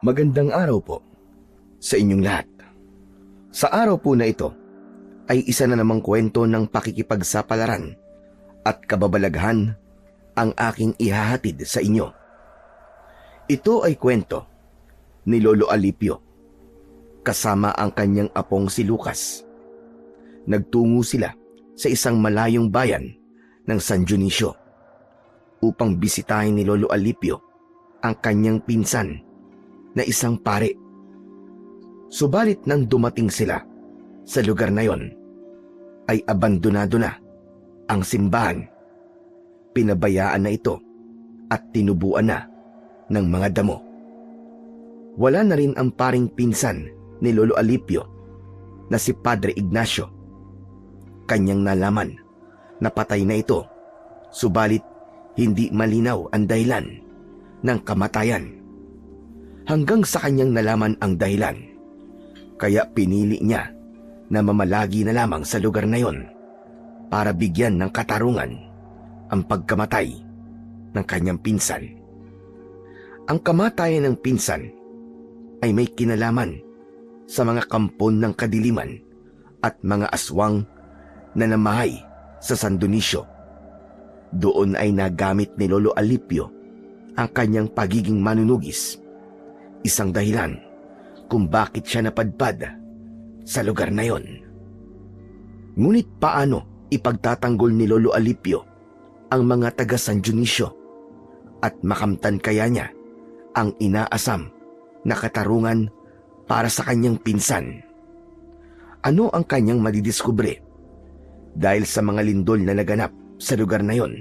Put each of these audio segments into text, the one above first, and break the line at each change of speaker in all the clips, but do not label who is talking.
Magandang araw po sa inyong lahat. Sa araw po na ito ay isa na namang kwento ng pakikipagsapalaran at kababalaghan ang aking ihahatid sa inyo. Ito ay kwento ni Lolo Alipio kasama ang kanyang apong si Lucas. Nagtungo sila sa isang malayong bayan ng San Dionisio upang bisitahin ni Lolo Alipio ang kanyang pinsan na isang pare. Subalit nang dumating sila sa lugar na yon, ay abandonado na ang simbahan. Pinabayaan na ito at tinubuan na ng mga damo. Wala na rin ang paring pinsan ni Lolo Alipio na si Padre Ignacio. Kanyang nalaman na patay na ito, subalit hindi malinaw ang dahilan ng kamatayan. Hanggang sa kanyang nalaman ang dahilan, kaya pinili niya na mamalagi na lamang sa lugar na yon para bigyan ng katarungan ang pagkamatay ng kanyang pinsan. Ang kamatayan ng pinsan ay may kinalaman sa mga kampon ng kadiliman at mga aswang na namahay sa San Dionisio. Doon ay nagamit ni Lolo Alipio ang kanyang pagiging manunugis, isang dahilan kung bakit siya napadpad sa lugar na yon. Ngunit paano ipagtatanggol ni Lolo Alipio ang mga taga San Dionisio at makamtan kaya niya ang inaasam na katarungan para sa kanyang pinsan? Ano ang kanyang madidiskubre dahil sa mga lindol na naganap sa lugar na yon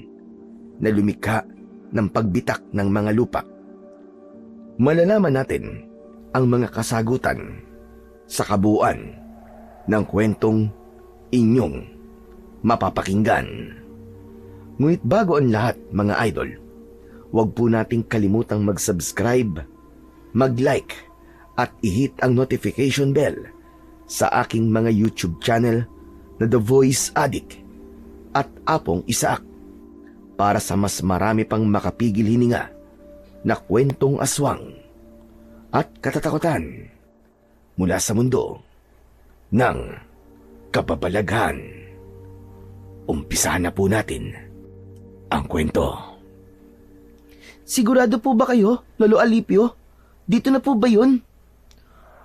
na lumikha ng pagbitak ng mga lupa? Malalaman natin ang mga kasagutan sa kabuuan ng kwentong inyong mapapakinggan. Ngunit bago ang lahat, mga idol, huwag po nating kalimutang mag-subscribe, mag-like at i-hit ang notification bell sa aking mga YouTube channel na The Voice Addict at Apong Isaak para sa mas marami pang makapigil hininga na kwentong aswang at katatakutan mula sa mundo ng kababalaghan. Umpisahan na po natin ang kwento.
Sigurado po ba kayo, Lolo Alipio? Dito na po ba yun?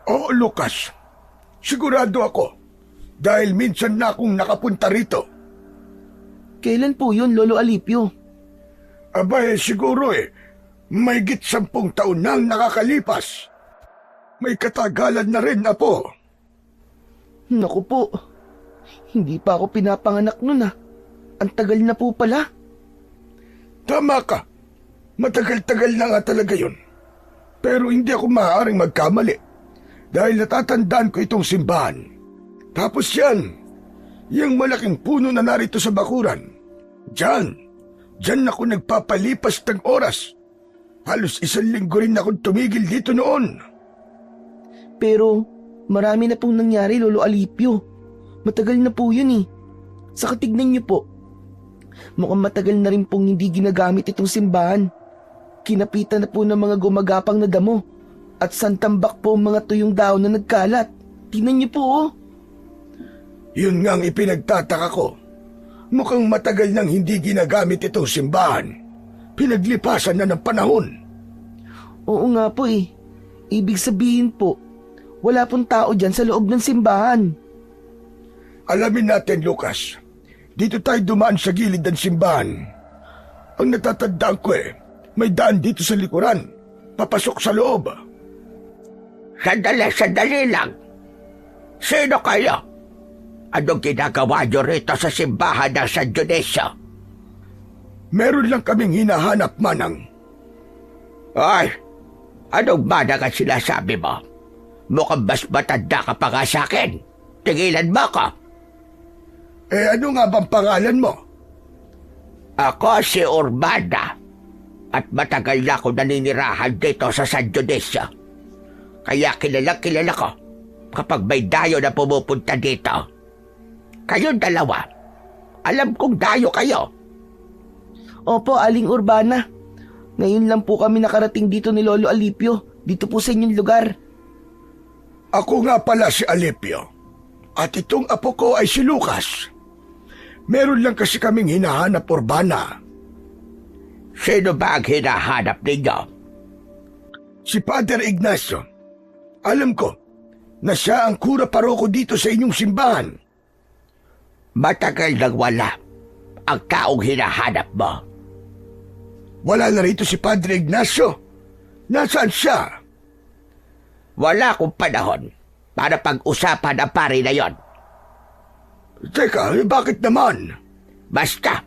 Oo, Lucas. Sigurado ako. Dahil minsan na akong nakapunta rito.
Kailan po yun, Lolo Alipio?
Abay, siguro mahigit 10 taon nang nakakalipas. May katagalan na rin, Apo.
Naku po, hindi pa ako pinapanganak nun ah. Ang tagal na po pala.
Tama ka. Matagal-tagal na nga talaga yun. Pero hindi ako maaaring magkamali. Dahil natatandaan ko itong simbahan. Tapos yung malaking puno na narito sa bakuran. Diyan ako nagpapalipas ng oras. Halos 1 linggo rin akong tumigil dito noon.
Pero marami na pong nangyari, Lolo Alipio. Matagal na po yun eh. Saka tignan niyo po. Mukhang matagal na rin pong hindi ginagamit itong simbahan. Kinapitan na po ng mga gumagapang na damo. At santambak po ang mga tuyong daon na nagkalat. Tignan niyo po oh.
Yun nga ang ipinagtataka ko. Mukhang matagal nang hindi ginagamit itong simbahan. Pinaglipasan na ng panahon.
Oo nga po eh. Ibig sabihin po, wala pong tao dyan sa loob ng simbahan.
Alamin natin, Lucas. Dito tayo dumaan sa gilid ng simbahan. Ang natatandaan ko may daan dito sa likuran. Papasok sa loob.
Sandali lang. Sino kayo? Anong ginagawa nyo rito sa simbahan ng San Dionisio?
Meron lang kaming hinahanap, Manang.
Ay, anong manang ang sinasabi mo? Mukhang mas matanda ka pa nga sa akin. Tigilan mo ko.
Ano nga bang pangalan mo?
Ako si Urbana. At matagal na ako naninirahan dito sa San Dionisio. Kaya kilala ko kapag may dayo na pumupunta dito. Kayong dalawa, alam kong dayo kayo.
Opo, Aling Urbana. Ngayon lang po kami nakarating dito ni Lolo Alipio dito po sa inyong lugar.
Ako nga pala si Alipio. At itong apo ko ay si Lucas. Meron lang kasi kaming hinahanap, Urbana.
Sino ba ang hinahanap ninyo?
Si Father Ignacio. Alam ko na siya ang kura paroko dito sa inyong simbahan.
Matagal nang wala ang taong hinahanap mo.
Wala na rito si Padre Ignacio. Nasaan siya?
Wala akong panahon para pag-usapan ang pari na yon.
Teka, bakit naman?
Basta,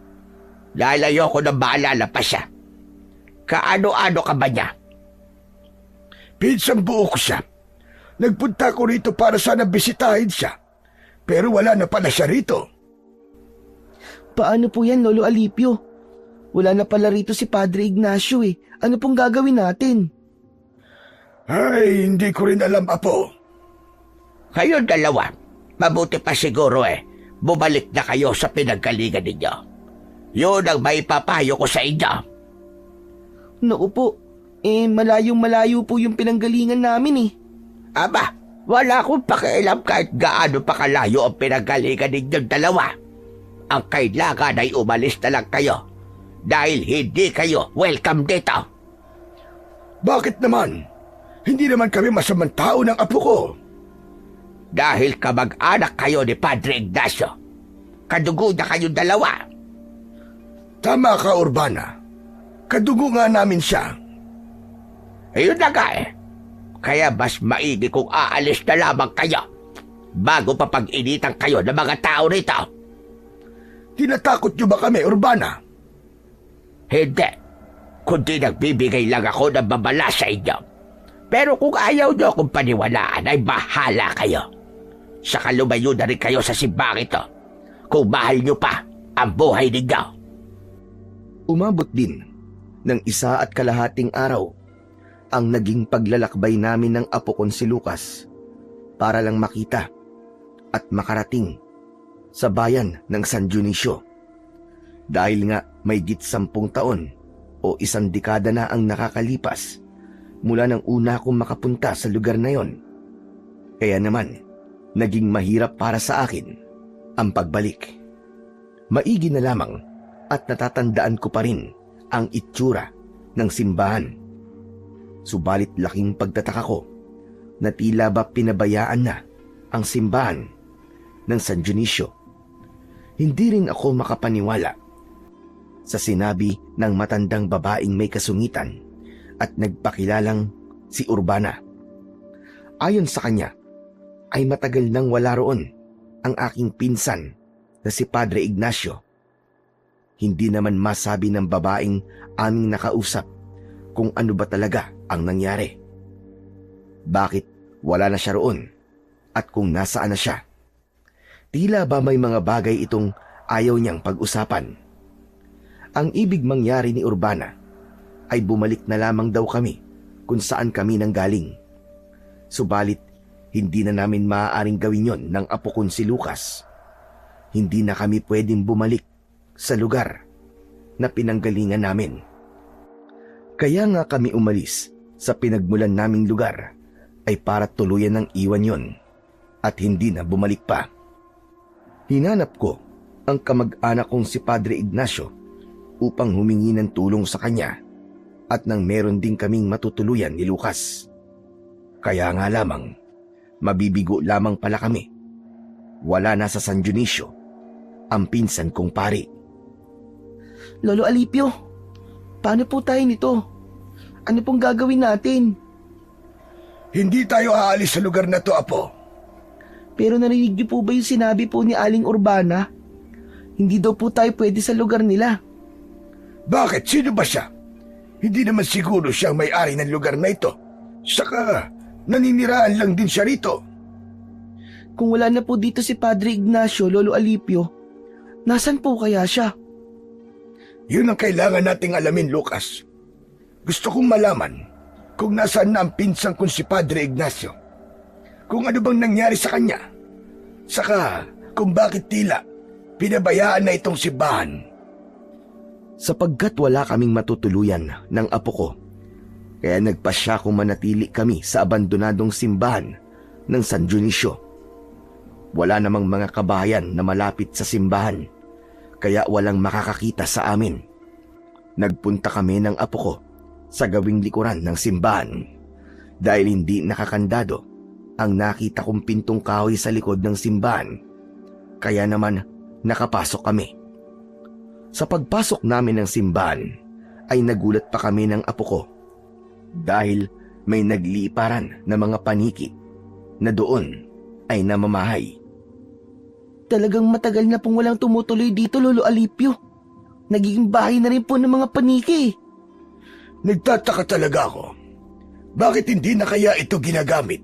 lalayo ko na maalala pa siya. Kaano-ano ka ba niya?
Pinsang buo ko siya. Nagpunta ko rito para sana bisitahin siya. Pero wala na pala siya rito.
Paano po yan, Lolo Alipio? Wala na pala rito si Padre Ignacio eh. Ano pong gagawin natin?
Ay, hindi ko rin alam, Apo.
Kayo dalawa, mabuti pa siguro bumalik na kayo sa pinanggalingan ninyo. Yun ang may papayo ko sa inyo.
Naku po, malayong-malayo po yung pinanggalingan namin eh.
Aba, wala akong pakialam kahit gaano pa kalayo ang pinanggalingan ninyong dalawa. Ang kailangan ay umalis na lang kayo dahil hindi kayo welcome dito.
Bakit naman? Hindi naman kami masamang tao ng apo ko.
Dahil kamag-anak kayo ni Padre Ignacio. Kadugo na kayong dalawa.
Tama ka, Urbana. Kadugo nga namin siya.
Ayun na nga Kaya mas maigi kung aalis na lamang kayo bago pa pag-initan kayo ng mga tao rito.
Tinatakot niyo ba kami, Urbana?
Hindi. Kundi nagbibigay lang ako ng babala sa inyo. Pero kung ayaw niyo akong paniwalaan ay bahala kayo. Saka lumayo na rin kayo sa simbang ito kung mahal niyo pa ang buhay ninyo.
Umabot din ng 1.5 araw ang naging paglalakbay namin ng apo kong si Lucas para lang makita at makarating sa bayan ng San Dionisio. Dahil nga may 10 taon o 1 dekada na ang nakakalipas mula nang una akong makapunta sa lugar na yon. Kaya naman, naging mahirap para sa akin ang pagbalik. Maigi na lamang at natatandaan ko pa rin ang itsura ng simbahan. Subalit laking pagtataka ko na tila ba pinabayaan na ang simbahan ng San Dionisio. Hindi rin ako makapaniwala sa sinabi ng matandang babaeng may kasungitan at nagpakilalang si Urbana. Ayon sa kanya, ay matagal nang wala roon ang aking pinsan na si Padre Ignacio. Hindi naman masabi ng babaeng aming nakausap kung ano ba talaga ang nangyari. Bakit wala na siya roon at kung nasaan na siya. Tila ba may mga bagay itong ayaw niyang pag-usapan. Ang ibig mangyari ni Urbana ay bumalik na lamang daw kami kung saan kami nanggaling. Subalit, hindi na namin maaaring gawin yon ng apo kong si Lucas. Hindi na kami pwedeng bumalik sa lugar na pinanggalingan namin. Kaya nga kami umalis sa pinagmulan naming lugar ay para tuluyan ng iwan yon at hindi na bumalik pa. Hinanap ko ang kamag-anak kong si Padre Ignacio upang humingi ng tulong sa kanya at nang meron din kaming matutuluyan ni Lucas. Kaya nga lamang, mabibigo lamang pala kami. Wala na sa San Dionisio ang pinsan kong pari.
Lolo Alipio, paano po tayo nito? Ano pong gagawin natin?
Hindi tayo aalis sa lugar na to, Apo.
Pero narinig niyo po ba yung sinabi po ni Aling Urbana? Hindi daw po tayo pwede sa lugar nila.
Bakit? Sino ba siya? Hindi naman siguro siya ang may-ari ng lugar na ito. Saka, naniniraan lang din siya rito.
Kung wala na po dito si Padre Ignacio, Lolo Alipio, nasan po kaya siya?
Yun ang kailangan nating alamin, Lucas. Gusto kong malaman kung nasaan na ang pinsang kong si Padre Ignacio. Kung ano bang nangyari sa kanya. Saka, kung bakit tila pinabayaan na itong simbahan.
Sapagkat wala kaming matutuluyan ng apo ko, Kaya nagpasya kung manatili kami sa abandonadong simbahan ng San Dionisio. Wala namang mga kabayan na malapit sa simbahan, kaya walang makakakita sa amin. Nagpunta kami ng apo ko sa gawing likuran ng simbahan dahil hindi nakakandado ang nakita kong pintong kahoy sa likod ng simbahan. Kaya naman nakapasok kami. Sa pagpasok namin ng simbahan ay nagulat pa kami ng apo ko dahil may nagliparan na mga paniki na doon ay namamahay.
Talagang matagal na pong walang tumutuloy dito, Lolo Alipio. Nagiging bahay na rin po ng mga paniki.
Nagtataka talaga ako. Bakit hindi na kaya ito ginagamit?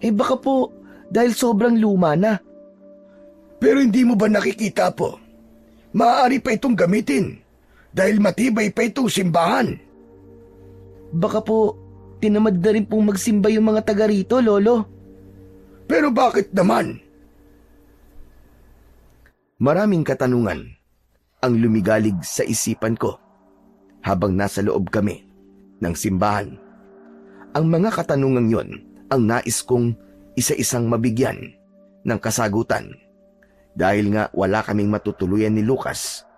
Baka po dahil sobrang luma na.
Pero hindi mo ba nakikita po? Maaari pa itong gamitin dahil matibay pa itong simbahan.
Baka po tinamad na rin pong magsimba yung mga taga rito, Lolo.
Pero bakit naman?
Maraming katanungan ang lumigalig sa isipan ko habang nasa loob kami ng simbahan. Ang mga katanungang yon ang nais kong isa-isang mabigyan ng kasagutan. Dahil nga wala kaming matutuluyan ni Lucas,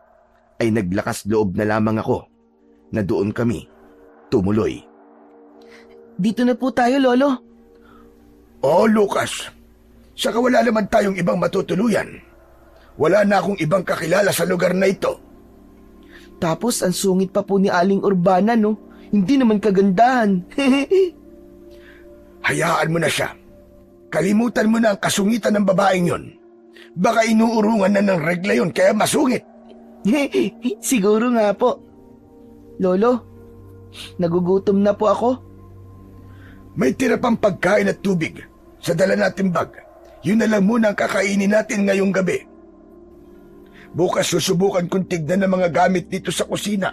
ay naglakas loob na lamang ako na doon kami tumuloy.
Dito na po tayo, Lolo.
Oh, Lucas. Saka wala naman tayong ibang matutuluyan. Wala na akong ibang kakilala sa lugar na ito.
Tapos ang sungit pa po ni Aling Urbana, no? Hindi naman kagandahan.
Hayaan mo na siya. Kalimutan mo na ang kasungitan ng babaeng yon. Baka inuurungan na ng regla yon kaya masungit.
Siguro nga po. Lolo, nagugutom na po ako.
May tira pang pagkain at tubig sa dala nating bag. Yun na lang muna ang kakainin natin ngayong gabi. Bukas susubukan kong tignan ng mga gamit dito sa kusina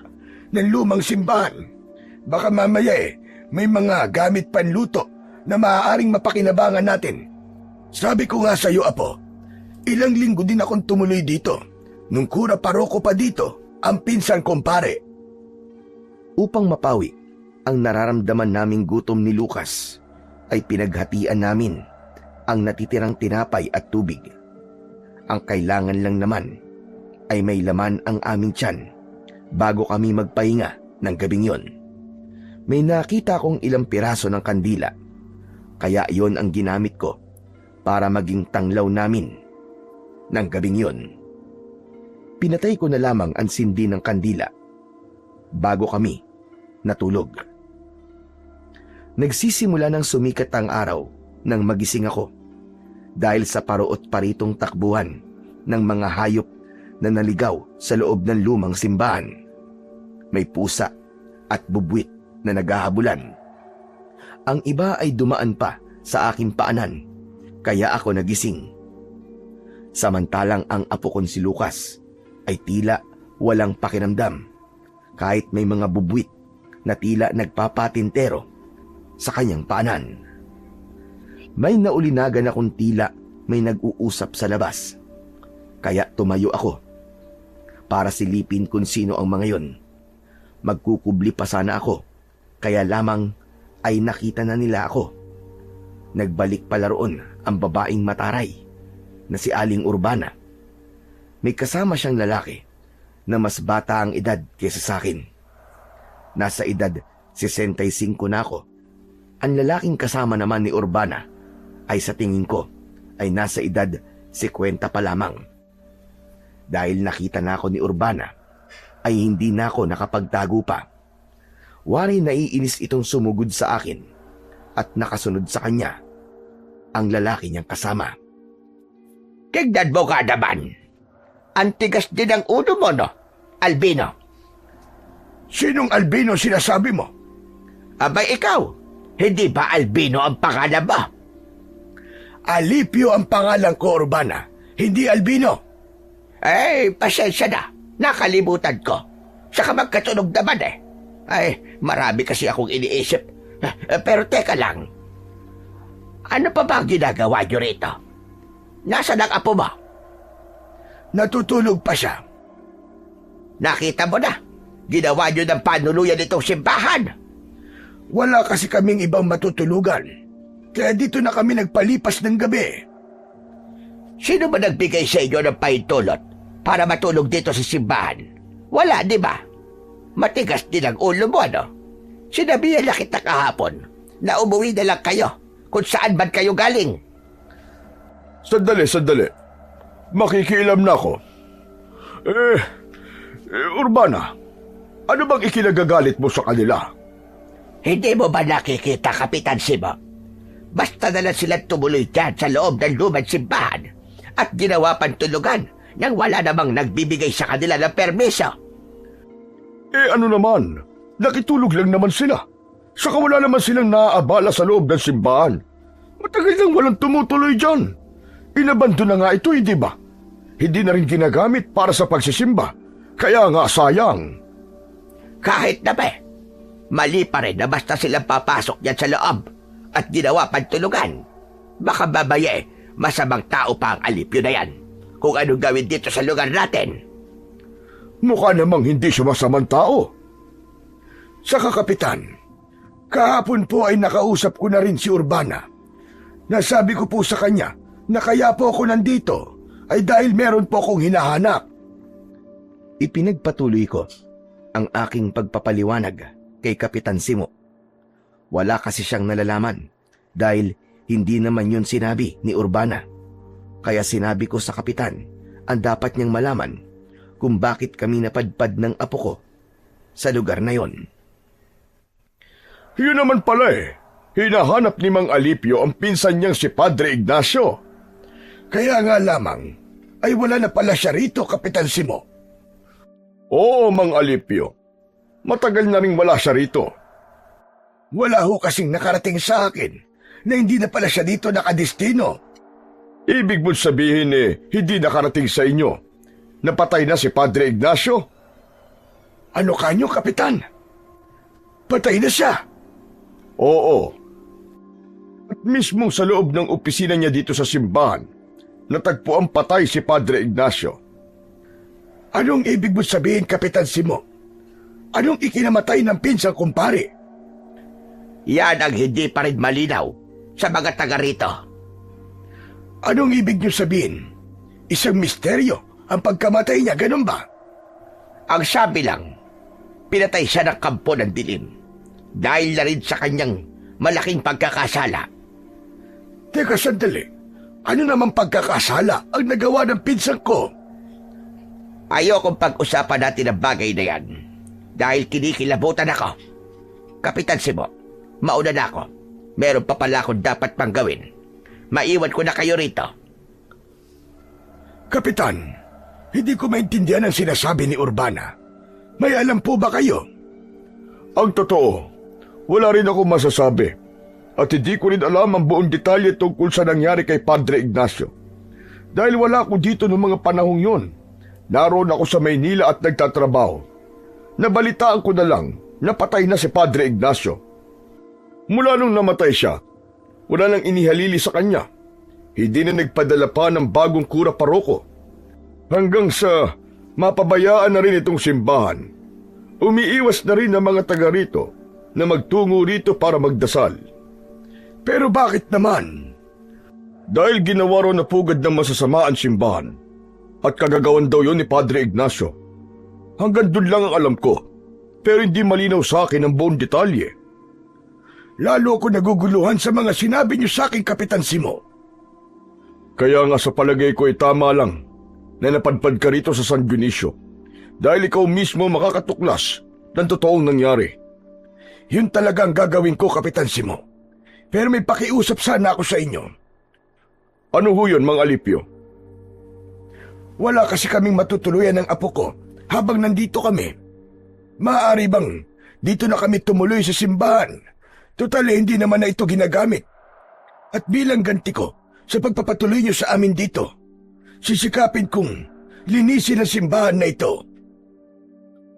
ng lumang simbahan. Baka mamaya may mga gamit panluto na maaaring mapakinabangan natin. Sabi ko nga sa iyo, Apo, ilang linggo din akong tumuloy dito. Nung kura paroko pa dito, ang pinsan kong pare.
Upang mapawi ang nararamdaman naming gutom ni Lucas, ay pinaghatian namin ang natitirang tinapay at tubig. Ang kailangan lang naman ay may laman ang aming tiyan bago kami magpahinga ng gabing yon. May nakita kong ilang piraso ng kandila, kaya yon ang ginamit ko para maging tanglaw namin ng gabing yon. Pinatay ko na lamang ang sindi ng kandila bago kami natulog. Nagsisimula ng sumikat ang araw nang magising ako dahil sa paruot paritong takbuhan ng mga hayop na naligaw sa loob ng lumang simbahan. May pusa at bubwit na naghahabulan. Ang iba ay dumaan pa sa aking paanan, kaya ako nagising. Samantalang ang apo kong si Lucas ay tila walang pakiramdam kahit may mga bubwit na tila nagpapatintero sa kanyang paanan. May naulinagan akong tila may nag-uusap sa labas, kaya tumayo ako para silipin kung sino ang mga yon. Magkukubli pa sana ako, kaya lamang ay nakita na nila ako. Nagbalik pala roon ang babaeng mataray na si Aling Urbana. May kasama siyang lalaki na mas bata ang edad kaysa sa akin. Nasa edad 65 na ako. Ang lalaking kasama naman ni Urbana ay sa tingin ko ay nasa edad 50 pa lamang. Dahil nakita na ako ni Urbana, ay hindi na ako nakapagtago pa. Wari naiinis itong sumugod sa akin at nakasunod sa kanya ang lalaki niyang kasama.
Tignan mo ka naman. Ang tigas din ang ulo mo, no, Albino?
Sinong Albino sinasabi mo?
Abay ikaw, hindi ba Albino ang pangalan mo?
Alipio ang pangalan ko, Urbana, hindi Albino.
Pasensya na. Nakalimutan ko. Saka magkatunog naman marami kasi akong iniisip. Pero teka lang. Ano pa ba ang ginagawa nyo rito? Nasaan ang apo mo?
Natutulog pa siya.
Nakita mo na. Ginawa nyo ng panuluyan itong simbahan.
Wala kasi kaming ibang matutulugan. Kaya dito na kami nagpalipas ng gabi.
Sino ba nagbigay sa inyo ng pahintulot para matulog dito sa simbahan? Wala, di ba? Matigas din ang ulo mo, ano? Sinabihan na kita kahapon na umuwi na lang kayo kung saan man kayo galing.
Sandali. Makikialam na ako. Urbana, ano bang ikinagagalit mo sa kanila?
Hindi mo ba nakikita, Kapitan Simo? Basta na lang silang tumuloy dyan sa loob ng lumang simbahan at ginawa pang tulugan nang wala namang nagbibigay sa kanila ng permiso.
Ano naman? Nakitulog lang naman sila. Saka wala naman silang naaabala sa loob ng simbahan. Matagal nang walang tumutuloy dyan. Inabando na nga ito, hindi ba? Hindi na rin ginagamit para sa pagsisimba. Kaya nga sayang.
Kahit na ba, mali pa rin na basta silang papasok yan sa loob at ginawa pang tulugan. Baka babaye, masamang tao pa ang Alipio na yan kung anong gawin dito sa lugar natin.
Mukha namang hindi siya masamang tao. Saka Kapitan, kahapon po ay nakausap ko na rin si Urbana. Nasabi ko po sa kanya na kaya po ako nandito ay dahil meron po akong hinahanap.
Ipinagpatuloy ko ang aking pagpapaliwanag kay Kapitan Simo. Wala kasi siyang nalalaman dahil hindi naman yun sinabi ni Urbana. Kaya sinabi ko sa Kapitan ang dapat niyang malaman kung bakit kami napadpad ng apo ko sa lugar na yon.
Yun naman pala hinahanap ni Mang Alipio ang pinsan niyang si Padre Ignacio. Kaya nga lamang ay wala na pala siya rito, Kapitan Simo. Oo, Mang Alipio. Matagal na rin wala siya rito. Wala ho kasing nakarating sa akin na hindi na pala siya dito nakadestino. Ibig mo sabihin hindi nakarating sa inyo. Napatay na si Padre Ignacio? Ano kanyo, Kapitan? Patay na siya? Oo. At mismo sa loob ng opisina niya dito sa simbahan, natagpuan patay si Padre Ignacio. Anong ibig mo sabihin, Kapitan Simo? Anong ikinamatay ng pinsang kumpare?
Yan ang hindi pa rin malinaw sa mga taga rito.
Anong ibig niyo sabihin? Isang misteryo ang pagkamatay niya, ganun ba?
Ang sabi lang, pinatay siya ng kampo ng dilim dahil na rin sa kanyang malaking pagkakasala.
Teka sandali, ano namang pagkakasala ang nagawa ng pinsang ko?
Ayokong pag-usapan natin ang bagay na yan dahil kinikilabutan ako. Kapitan Simo, mauna na ako. Meron pa pala akong dapat pang gawin. Maiwan ko na kayo rito.
Kapitan, hindi ko maintindihan ang sinasabi ni Urbana. May alam po ba kayo? Ang totoo, wala rin ako masasabi. At hindi ko rin alam ang buong detalye tungkol sa nangyari kay Padre Ignacio. Dahil wala ako dito noong mga panahong yun. Naroon ako sa Maynila at nagtatrabaho. Nabalitaan ko na lang na patay na si Padre Ignacio. Mula nung namatay siya, wala nang inihalili sa kanya. Hindi na nagpadala pa ng bagong kura paroko. Hanggang sa mapabayaan na rin itong simbahan. Umiiwas na rin ang mga taga rito na magtungo rito para magdasal. Pero bakit naman? Dahil ginawa raw na pugad ng masasama ang simbahan at kagagawan daw yon ni Padre Ignacio. Hanggang dun lang ang alam ko, pero hindi malinaw sa akin ang buong detalye. Lalo ako naguguluhan sa mga sinabi niyo sa akin, Kapitan Simo. Kaya nga sa palagay ko ay tama lang na napadpad ka rito sa San Dionisio dahil ikaw mismo makakatuklas ng totoong nangyari. Yun talaga ang gagawin ko, Kapitan Simo. Pero may pakiusap sana ako sa inyo. Ano ho yun, Mang Alipio? Wala kasi kaming matutuluyan ng apo ko habang nandito kami. Maaari bang dito na kami tumuloy sa simbahan? Total hindi naman na ito ginagamit. At bilang ganti ko sa pagpapatuloy niyo sa amin dito, sisikapin kong linisin ang simbahan na ito.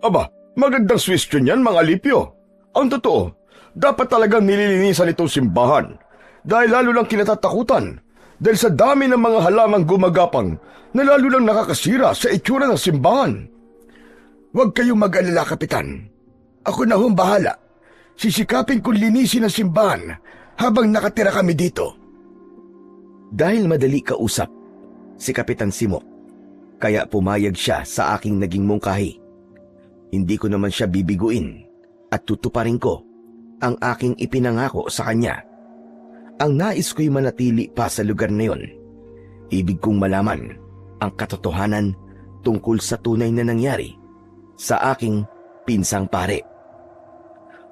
Aba, magandang suggestion yan, Mang Alipio. Ang totoo, dapat talagang nililinisan itong simbahan dahil lalo lang kinatatakutan dahil sa dami ng mga halamang gumagapang na lalo lang nakakasira sa itsura ng simbahan. Huwag kayong mag-alala, Kapitan. Ako na hong bahala. sisikapin kong linisin ang simbahan habang nakatira kami dito.
Dahil madali kausap si Kapitan Simok, kaya pumayag siya sa aking naging mungkahi. Hindi ko naman siya bibiguin at tutuparin ko ang aking ipinangako sa kanya. Ang nais ko'y manatili pa sa lugar na yon. Ibig kong malaman ang katotohanan tungkol sa tunay na nangyari sa aking pinsang pare.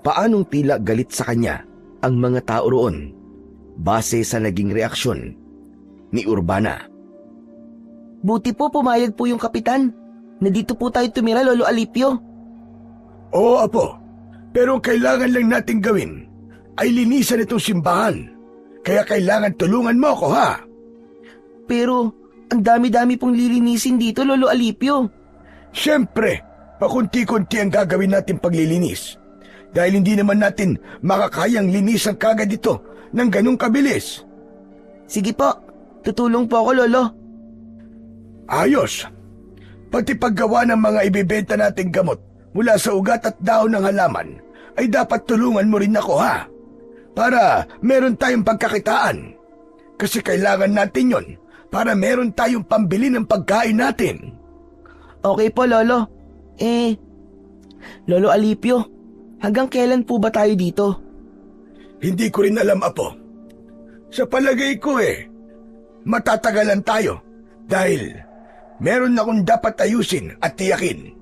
Paanong tila galit sa kanya ang mga tao roon base sa naging reaksyon ni Urbana.
Buti po pumayag po yung kapitan. Nandito po tayo tumira, Lolo Alipio.
Oo, Apo. Pero ang kailangan lang nating gawin ay linisan itong simbahan. Kaya kailangan tulungan mo ako, ha?
Pero ang dami-dami pong lilinisin dito, Lolo Alipio.
Siyempre, pakunti-kunti ang gagawin natin paglilinis. Dahil hindi naman natin makakayang linisan kagad ito ng ganong kabilis.
Sige po, tutulong po ako, Lolo.
Ayos. Pati paggawa ng mga ibebenta nating gamot mula sa ugat at dahon ng halaman ay dapat tulungan mo rin ako, ha? Para meron tayong pagkakitaan. Kasi kailangan natin yon para meron tayong pambili ng pagkain natin.
Okay po, Lolo. Lolo Alipio, hanggang kailan po ba tayo dito?
Hindi ko rin alam, Apo. Sa palagay ko matatagalan tayo dahil meron akong dapat ayusin at tiyakin.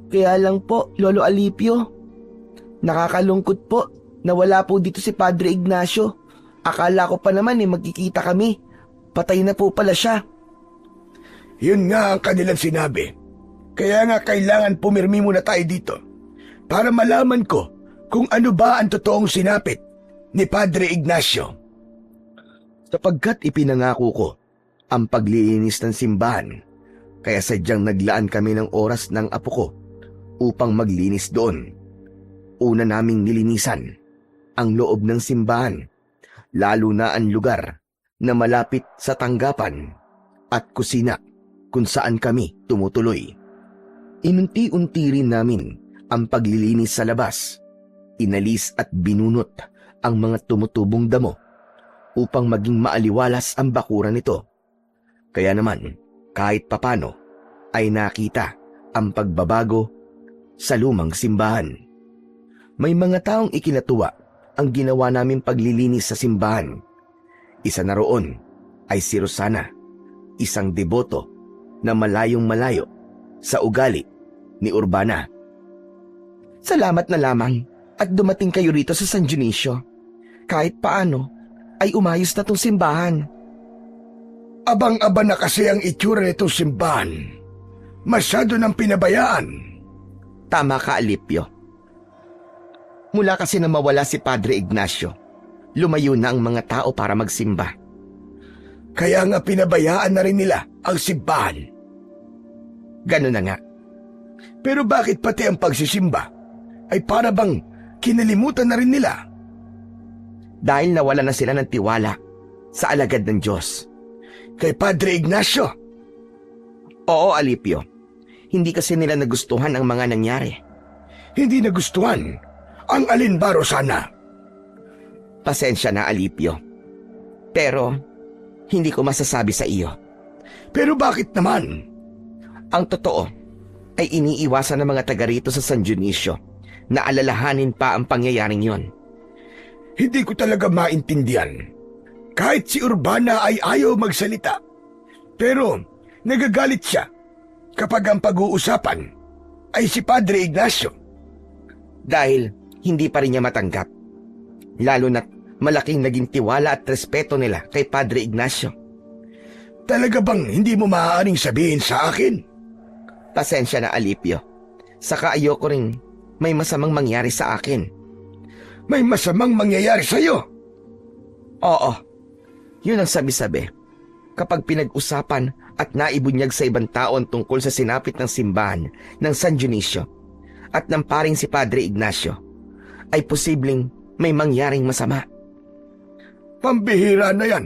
Kaya lang po, Lolo Alipio, nakakalungkot po na wala po dito si Padre Ignacio. Akala ko pa naman magkikita kami. Patay na po pala siya.
Yun nga ang kanilang sinabi. Kaya nga kailangan pumirmi muna tayo dito para malaman ko kung ano ba ang totoong sinapit ni Padre Ignacio.
Sapagkat ipinangako ko ang paglilinis ng simbahan, kaya sadyang naglaan kami ng oras ng apo ko upang maglinis doon. Una naming nilinisan ang loob ng simbahan, lalo na ang lugar na malapit sa tanggapan at kusina kung saan kami tumutuloy. Inunti-unti rin namin ang paglilinis sa labas. Inalis at binunot ang mga tumutubong damo upang maging maaliwalas ang bakuran nito. Kaya naman, kahit papano, ay nakita ang pagbabago sa lumang simbahan. May mga taong ikinatuwa ang ginawa naming paglilinis sa simbahan. Isa na roon ay si Rosana, isang deboto na malayong-malayo sa ugali ni Urbana.
Salamat na lamang at dumating kayo rito sa San Dionisio. Kahit paano ay umayos na tong simbahan.
Abang-aba na kasi ang itsura nitong simbahan. Masyado nang pinabayaan.
Tama ka, Alipio. Mula kasi na mawala si Padre Ignacio, lumayo na ang mga tao para magsimba.
Kaya nga pinabayaan na rin nila ang simbahan.
Ganun na nga.
Pero bakit pati ang pagsisimba ay para bang kinalimutan na rin nila?
Dahil nawala na sila ng tiwala sa alagad ng Diyos.
Kay Padre Ignacio?
Oo, Alipio. Hindi kasi nila nagustuhan ang mga nangyari.
Hindi nagustuhan? Ang alin ba, Rosana?
Pasensya na, Alipio. Pero, hindi ko masasabi sa iyo.
Pero bakit naman?
Ang totoo ay iniiwasan ng mga taga rito sa San Dionisio na alalahanin pa ang pangyayaring yon.
Hindi ko talaga maintindihan. Kahit si Urbana ay ayaw magsalita. Pero nagagalit siya kapag ang pag-uusapan ay si Padre Ignacio.
Dahil hindi pa rin niya matanggap. Lalo na't malaking naging tiwala at respeto nila kay Padre Ignacio.
Talaga bang hindi mo maaaring sabihin sa akin?
Pasensya na, Alipio. Saka ayoko rin may masamang mangyari sa akin.
May masamang mangyayari sa'yo?
Oo. Yun ang sabi-sabi. Kapag pinag-usapan at naibunyag sa ibang taon tungkol sa sinapit ng simbahan ng San Dionisio at ng paring si Padre Ignacio, ay posibleng may mangyaring masama.
Pambihira na yan.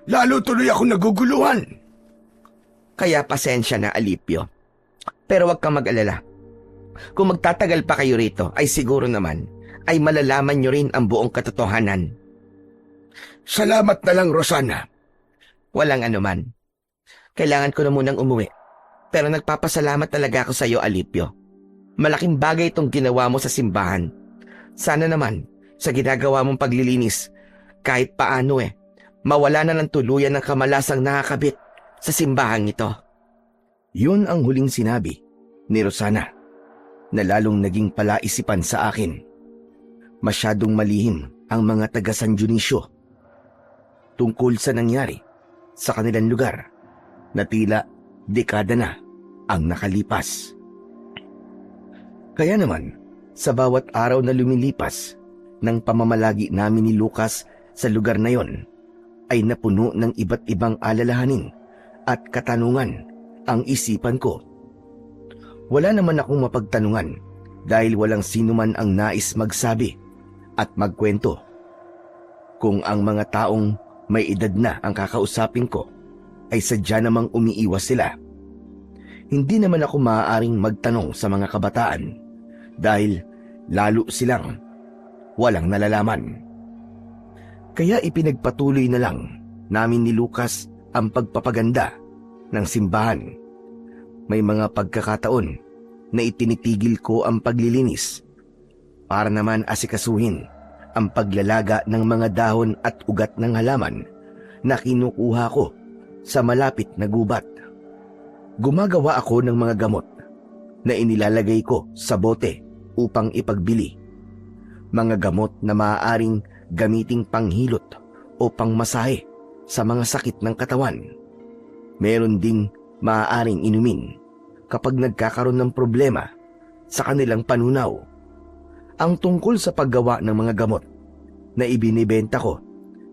Lalo tuloy ako naguguluhan.
Kaya pasensya na, Alipio. Pero wag kang mag-alala. Kung magtatagal pa kayo rito, ay siguro naman ay malalaman nyo rin ang buong katotohanan.
Salamat na lang, Rosana.
Walang anuman. Kailangan ko na munang umuwi. Pero nagpapasalamat talaga ako sa iyo, Alipio. Malaking bagay itong ginawa mo sa simbahan. Sana naman, sa ginagawa mong paglilinis, kahit paano mawala na ng tuluyan ng kamalasang nakakabit sa simbahang ito. Yun ang huling sinabi ni Rosana na lalong naging palaisipan sa akin. Masyadong malihim ang mga taga San Dionisio tungkol sa nangyari sa kanilang lugar na tila dekada na ang nakalipas. Kaya naman, sa bawat araw na lumilipas ng pamamalagi namin ni Lucas sa lugar na yon, ay napuno ng iba't ibang alalahanin at katanungan ang isipan ko. Wala naman akong mapagtanungan dahil walang sino man ang nais magsabi at magkwento. Kung ang mga taong may edad na ang kakausapin ko ay sadya namang umiiwas sila, hindi naman ako maaaring magtanong sa mga kabataan dahil lalo silang walang nalalaman. Kaya ipinagpatuloy na lang namin ni Lucas ang pagpapaganda ng simbahan. May mga pagkakataon na itinitigil ko ang paglilinis para naman asikasuhin ang paglalaga ng mga dahon at ugat ng halaman na kinukuha ko sa malapit na gubat. Gumagawa ako ng mga gamot na inilalagay ko sa bote upang ipagbili. Mga gamot na maaaring gamiting panghilot o pangmasahe sa mga sakit ng katawan. Meron ding maaaring inumin kapag nagkakaroon ng problema sa kanilang panunaw. Ang tungkol sa paggawa ng mga gamot na ibinibenta ko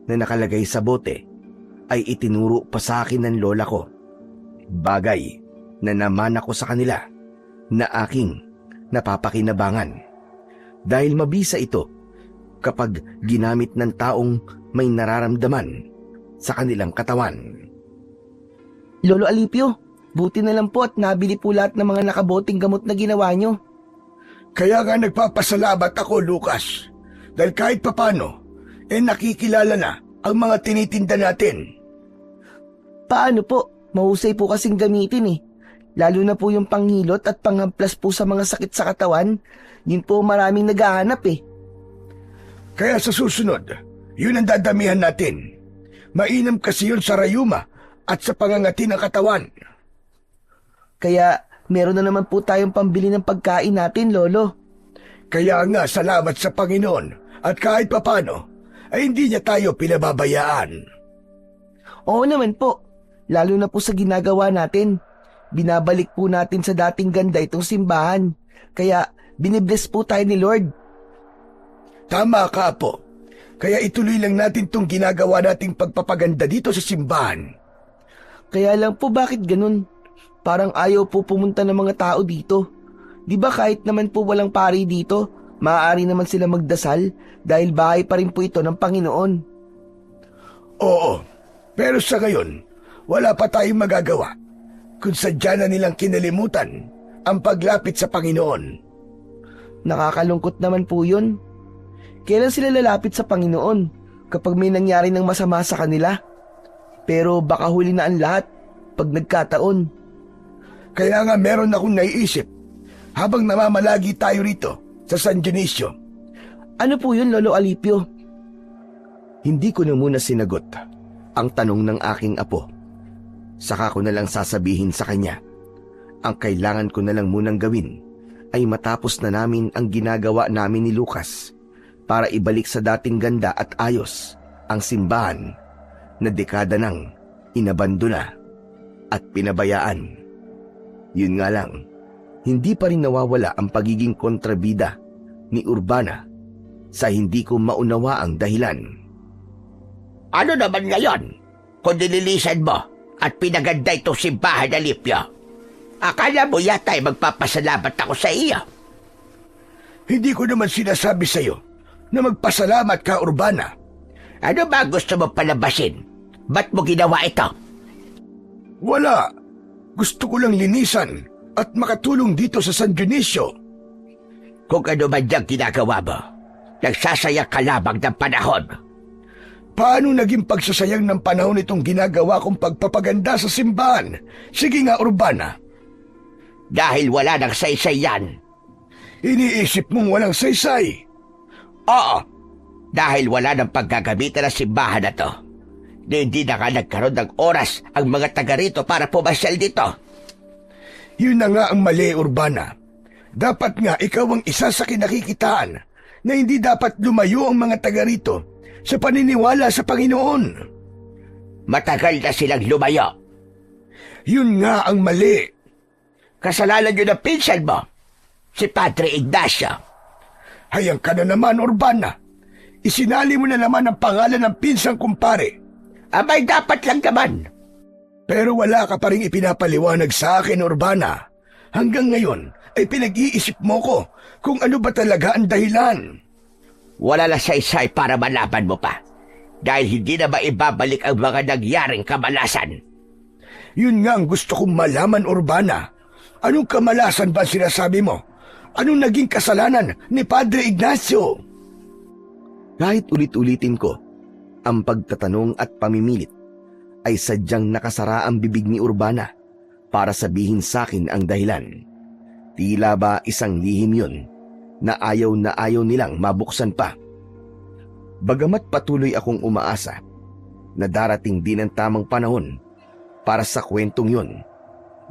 na nakalagay sa bote ay itinuro pa sa akin ng lola ko. Bagay na naman ako sa kanila na aking napapakinabangan dahil mabisa ito kapag ginamit ng taong may nararamdaman sa kanilang katawan.
Lolo Alipio, buti na lang po at nabili po lahat ng mga nakaboting gamot na ginawa nyo.
Kaya nga nagpapasalamat ako, Lucas. Dahil kahit papano, nakikilala na ang mga tinitinda natin.
Paano po? Mahusay po kasing gamitin Lalo na po yung panghilot at panghamplas po sa mga sakit sa katawan. Yun po maraming naghahanap
Kaya sa susunod, yun ang dadamihan natin. Mainam kasi yun sa rayuma at sa pangangati ng katawan.
Kaya meron na naman po tayong pambili ng pagkain natin, Lolo.
Kaya nga salamat sa Panginoon at kahit papano ay hindi niya tayo pinababayaan.
Oo naman po, lalo na po sa ginagawa natin. Binabalik po natin sa dating ganda itong simbahan. Kaya binibless po tayo ni Lord.
Tama ka, Apo. Kaya ituloy lang natin itong ginagawa nating pagpapaganda dito sa simbahan.
Kaya lang po bakit ganun? Parang ayaw po pumunta ng mga tao dito. Di ba kahit naman po walang pari dito, maaari naman sila magdasal dahil bahay pa rin po ito ng Panginoon.
Oo, pero sa ngayon, wala pa tayong magagawa kung sadya na nilang kinalimutan ang paglapit sa Panginoon.
Nakakalungkot naman po yun. Kailan sila lalapit sa Panginoon kapag may nangyari ng masama sa kanila? Pero baka huli na ang lahat pag nagkataon.
Kaya nga meron akong naiisip habang namamalagi tayo rito sa San Dionisio.
Ano po yun, Lolo Alipio?
Hindi ko na muna sinagot ang tanong ng aking apo. Saka ko na lang sasabihin sa kanya, ang kailangan ko na lang munang gawin ay matapos na namin ang ginagawa namin ni Lucas para ibalik sa dating ganda at ayos ang simbahan na dekada nang inabandona at pinabayaan. Yun nga lang, hindi pa rin nawawala ang pagiging kontrabida ni Urbana sa hindi ko maunawa ang dahilan.
Ano naman ngayon kung nililisan mo at pinaganda itong simbahan, Alipio? Akala mo yata ay magpapasalamat ako sa iyo.
Hindi ko naman sinasabi sa iyo na magpasalamat ka, Urbana.
Ano ba gusto mo palabasin? Ba't mo ginawa ito?
Wala. Gusto ko lang linisan at makatulong dito sa San Dionisio.
Kung ano man diyang ginagawa mo, Nagsasayang ka lamang ng panahon.
Paano naging pagsasayang ng panahon itong ginagawa kong pagpapaganda sa simbahan? Sige nga, Urbana.
Dahil wala nang saysay yan.
Iniisip mong walang saysay.
Oo, dahil wala nang paggagamitan ng simbahan na to. Na hindi na nga nagkaroon ng oras ang mga taga rito para pumasyal dito.
Yun na nga ang mali, Urbana. Dapat nga ikaw ang isa sa kinakikitaan na hindi dapat lumayo ang mga taga rito sa paniniwala sa Panginoon.
Matagal na silang lumayo.
Yun nga ang mali.
Kasalanan yun ng pinsan mo, si Padre Ignacio.
Hayang ka na naman, Urbana. Isinali mo na naman ang pangalan ng pinsang kumpare.
Abay, dapat lang naman.
Pero wala ka pa rin ipinapaliwanag sa akin, Urbana. Hanggang ngayon ay pinag-iisip mo ko kung ano ba talaga ang dahilan.
Wala na saysay para malaman mo pa. Dahil hindi na maibabalik ang mga nangyaring kamalasan.
Yun nga ang gusto kong malaman, Urbana. Anong kamalasan ba sinasabi mo? Anong naging kasalanan ni Padre Ignacio?
Kahit ulit-ulitin ko, ang pagtatanong at pamimilit ay sadyang nakasara ang bibig ni Urbana para sabihin sa akin ang dahilan. Tila ba isang lihim yun na ayaw nilang mabuksan pa. Bagamat patuloy akong umaasa na darating din ang tamang panahon para sa kwentong yun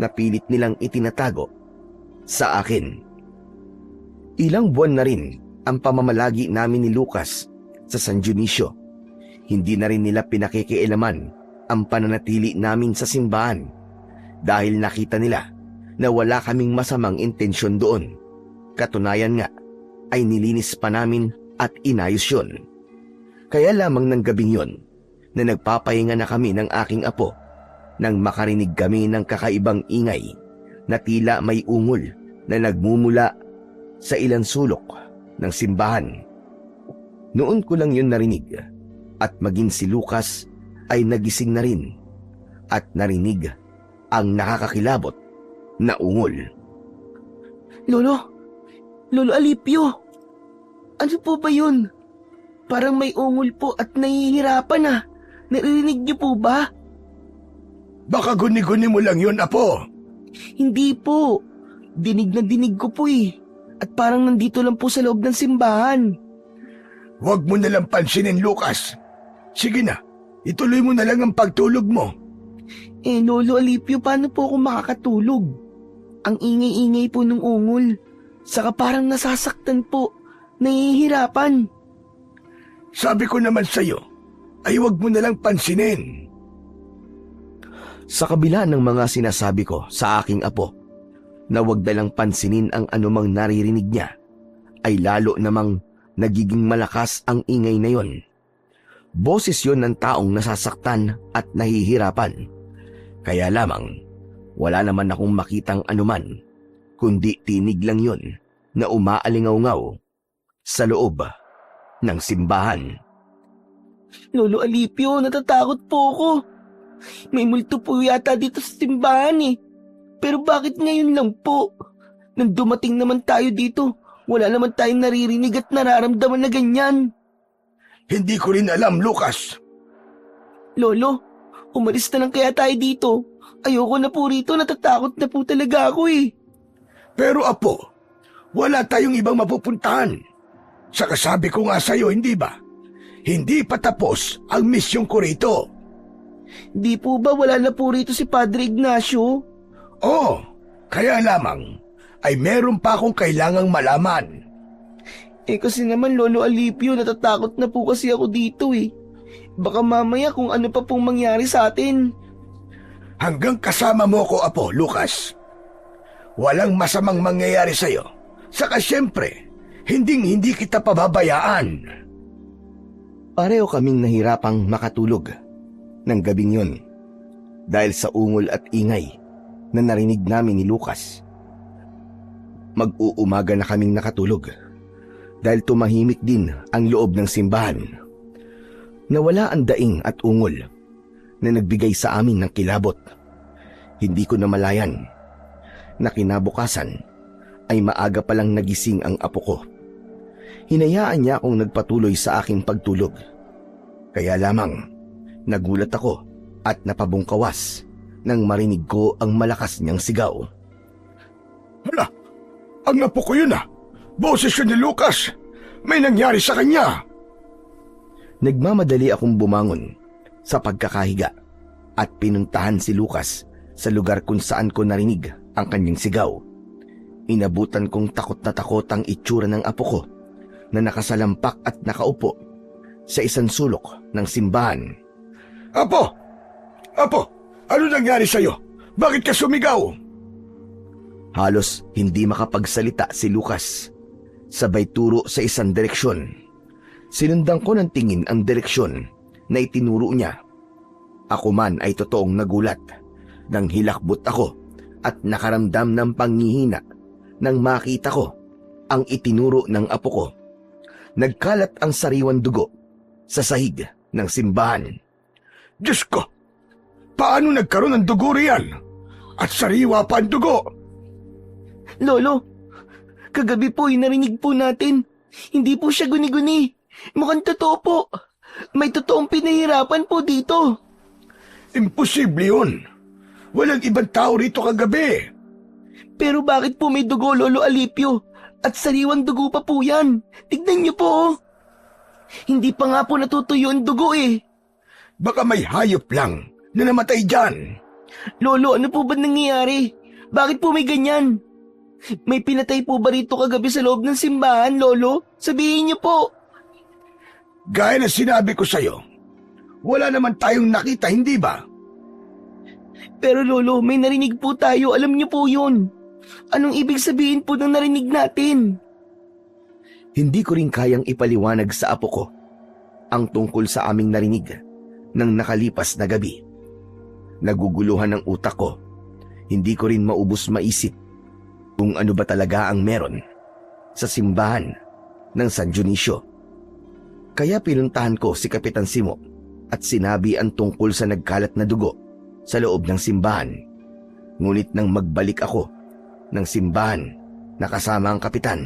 na pilit nilang itinatago sa akin. Ilang buwan na rin ang pamamalagi namin ni Lucas sa San Dionisio. Hindi na rin nila pinakikialaman ang pananatili namin sa simbahan dahil nakita nila na wala kaming masamang intensyon doon. Katunayan nga ay nilinis pa namin at inayos yun. Kaya lamang ng gabing yun na nagpapahinga na kami ng aking apo nang makarinig kami ng kakaibang ingay na tila may ungol na nagmumula sa ilang sulok ng simbahan. Noon ko lang yun narinig at maging si Lucas ay nagising na rin at narinig ang nakakakilabot na ungol.
Lolo Alipio, ano po ba yun? Parang may ungol po at nahihirapan ah. Naririnig niyo po ba?
Baka guni-guni mo lang yun, Apo.
Hindi po. Dinig na dinig ko po eh. At parang nandito lang po sa loob ng simbahan.
Huwag mo nalang pansinin, Lucas. Sige na, ituloy mo na lang ang pagtulog mo.
Lolo Alipio, paano po ako makakatulog? Ang ingay-ingay po ng ungol. Saka parang nasasaktan po. Nahihirapan.
Sabi ko naman sa'yo, ay huwag mo nalang pansinin.
Sa kabila ng mga sinasabi ko sa aking apo na huwag dalang pansinin ang anumang naririnig niya, ay lalo namang nagiging malakas ang ingay na yon. Boses yon ng taong nasasaktan at nahihirapan. Kaya lamang, wala naman akong makitang anuman, kundi tinig lang yon na umaalingaw-ngaw sa loob ng simbahan.
Lolo Alipio, natatakot po ako. May multo po yata dito sa simbahan eh. Pero bakit ngayon lang po? Nang dumating naman tayo dito, wala naman tayong naririnig at nararamdaman na ganyan.
Hindi ko rin alam, Lucas.
Lolo, umalis na lang kaya tayo dito. Ayoko na po rito, natatakot na po talaga ako eh.
Pero Apo, wala tayong ibang mapupuntahan. Saka sabi ko nga sa'yo, hindi ba? Hindi pa tapos ang misyon ko rito.
Di po ba wala na po rito si Padre Ignacio?
Oo, kaya lamang ay meron pa akong kailangang malaman.
Kasi naman Lolo Alipio, natatakot na po kasi ako dito eh. Baka mamaya kung ano pa pong mangyari sa atin.
Hanggang kasama mo ko, Apo, Lucas. Walang masamang mangyayari sa'yo. Saka siyempre, hindi kita pababayaan.
Pareho kaming nahirapang makatulog ng gabing yun dahil sa ungol at ingay na narinig namin ni Lucas. Mag-uumaga na kaming nakatulog dahil tumahimik din ang loob ng simbahan. Nawala ang daing at ungol na nagbigay sa amin ng kilabot. Hindi ko namalayan na kinabukasan ay maaga palang nagising ang apo ko. Hinayaan niya akong nagpatuloy sa aking pagtulog. Kaya lamang, nagulat ako at napabungkawas nang marinig ko ang malakas niyang sigaw.
Hala, ang apo ko yun ah. Boses yun ni Lucas. May nangyari sa kanya.
Nagmamadali akong bumangon sa pagkakahiga at pinuntahan si Lucas sa lugar kung saan ko narinig ang kanyang sigaw. Inabutan kong takot na takot ang itsura ng apo ko na nakasalampak at nakaupo sa isang sulok ng simbahan.
Apo! Apo! Ano nangyari sa'yo? Bakit ka sumigaw?
Halos hindi makapagsalita si Lucas. Sabay turo sa isang direksyon. Sinundan ko ng tingin ang direksyon na itinuro niya. Ako man ay totoong nagulat nang hilakbot ako at nakaramdam ng panghihina nang makita ko ang itinuro ng apo ko. Nagkalat ang sariwang dugo sa sahig ng simbahan.
Diyos ko! Paano nagkaroon ng dugo riyan? At sariwa pa ang dugo?
Lolo, kagabi po narinig po natin. Hindi po siya guni-guni. Mukhang totoo po. May totoong pinahirapan po dito.
Imposible yun. Walang ibang tao rito kagabi.
Pero bakit po may dugo, Lolo Alipio? At sariwang dugo pa po yan. Tignan niyo po. Oh. Hindi pa nga po natutuyo ang dugo eh.
Baka may hayop lang na namatay dyan.
Lolo, ano po ba nangyayari? Bakit po may ganyan? May pinatay po ba rito kagabi sa loob ng simbahan, Lolo? Sabihin niyo po.
Gaya na sinabi ko sa'yo, wala naman tayong nakita, hindi ba?
Pero Lolo, may narinig po tayo. Alam niyo po yun. Anong ibig sabihin po ng narinig natin?
Hindi ko rin kayang ipaliwanag sa apo ko ang tungkol sa aming narinig ng nakalipas na gabi. Naguguluhan ang utak ko. Hindi ko rin maubos maisip kung ano ba talaga ang meron sa simbahan ng San Dionisio. Kaya pinuntahan ko si Kapitan Simo at sinabi ang tungkol sa nagkalat na dugo sa loob ng simbahan. Ngunit nang magbalik ako ng simbahan na kasama ang kapitan,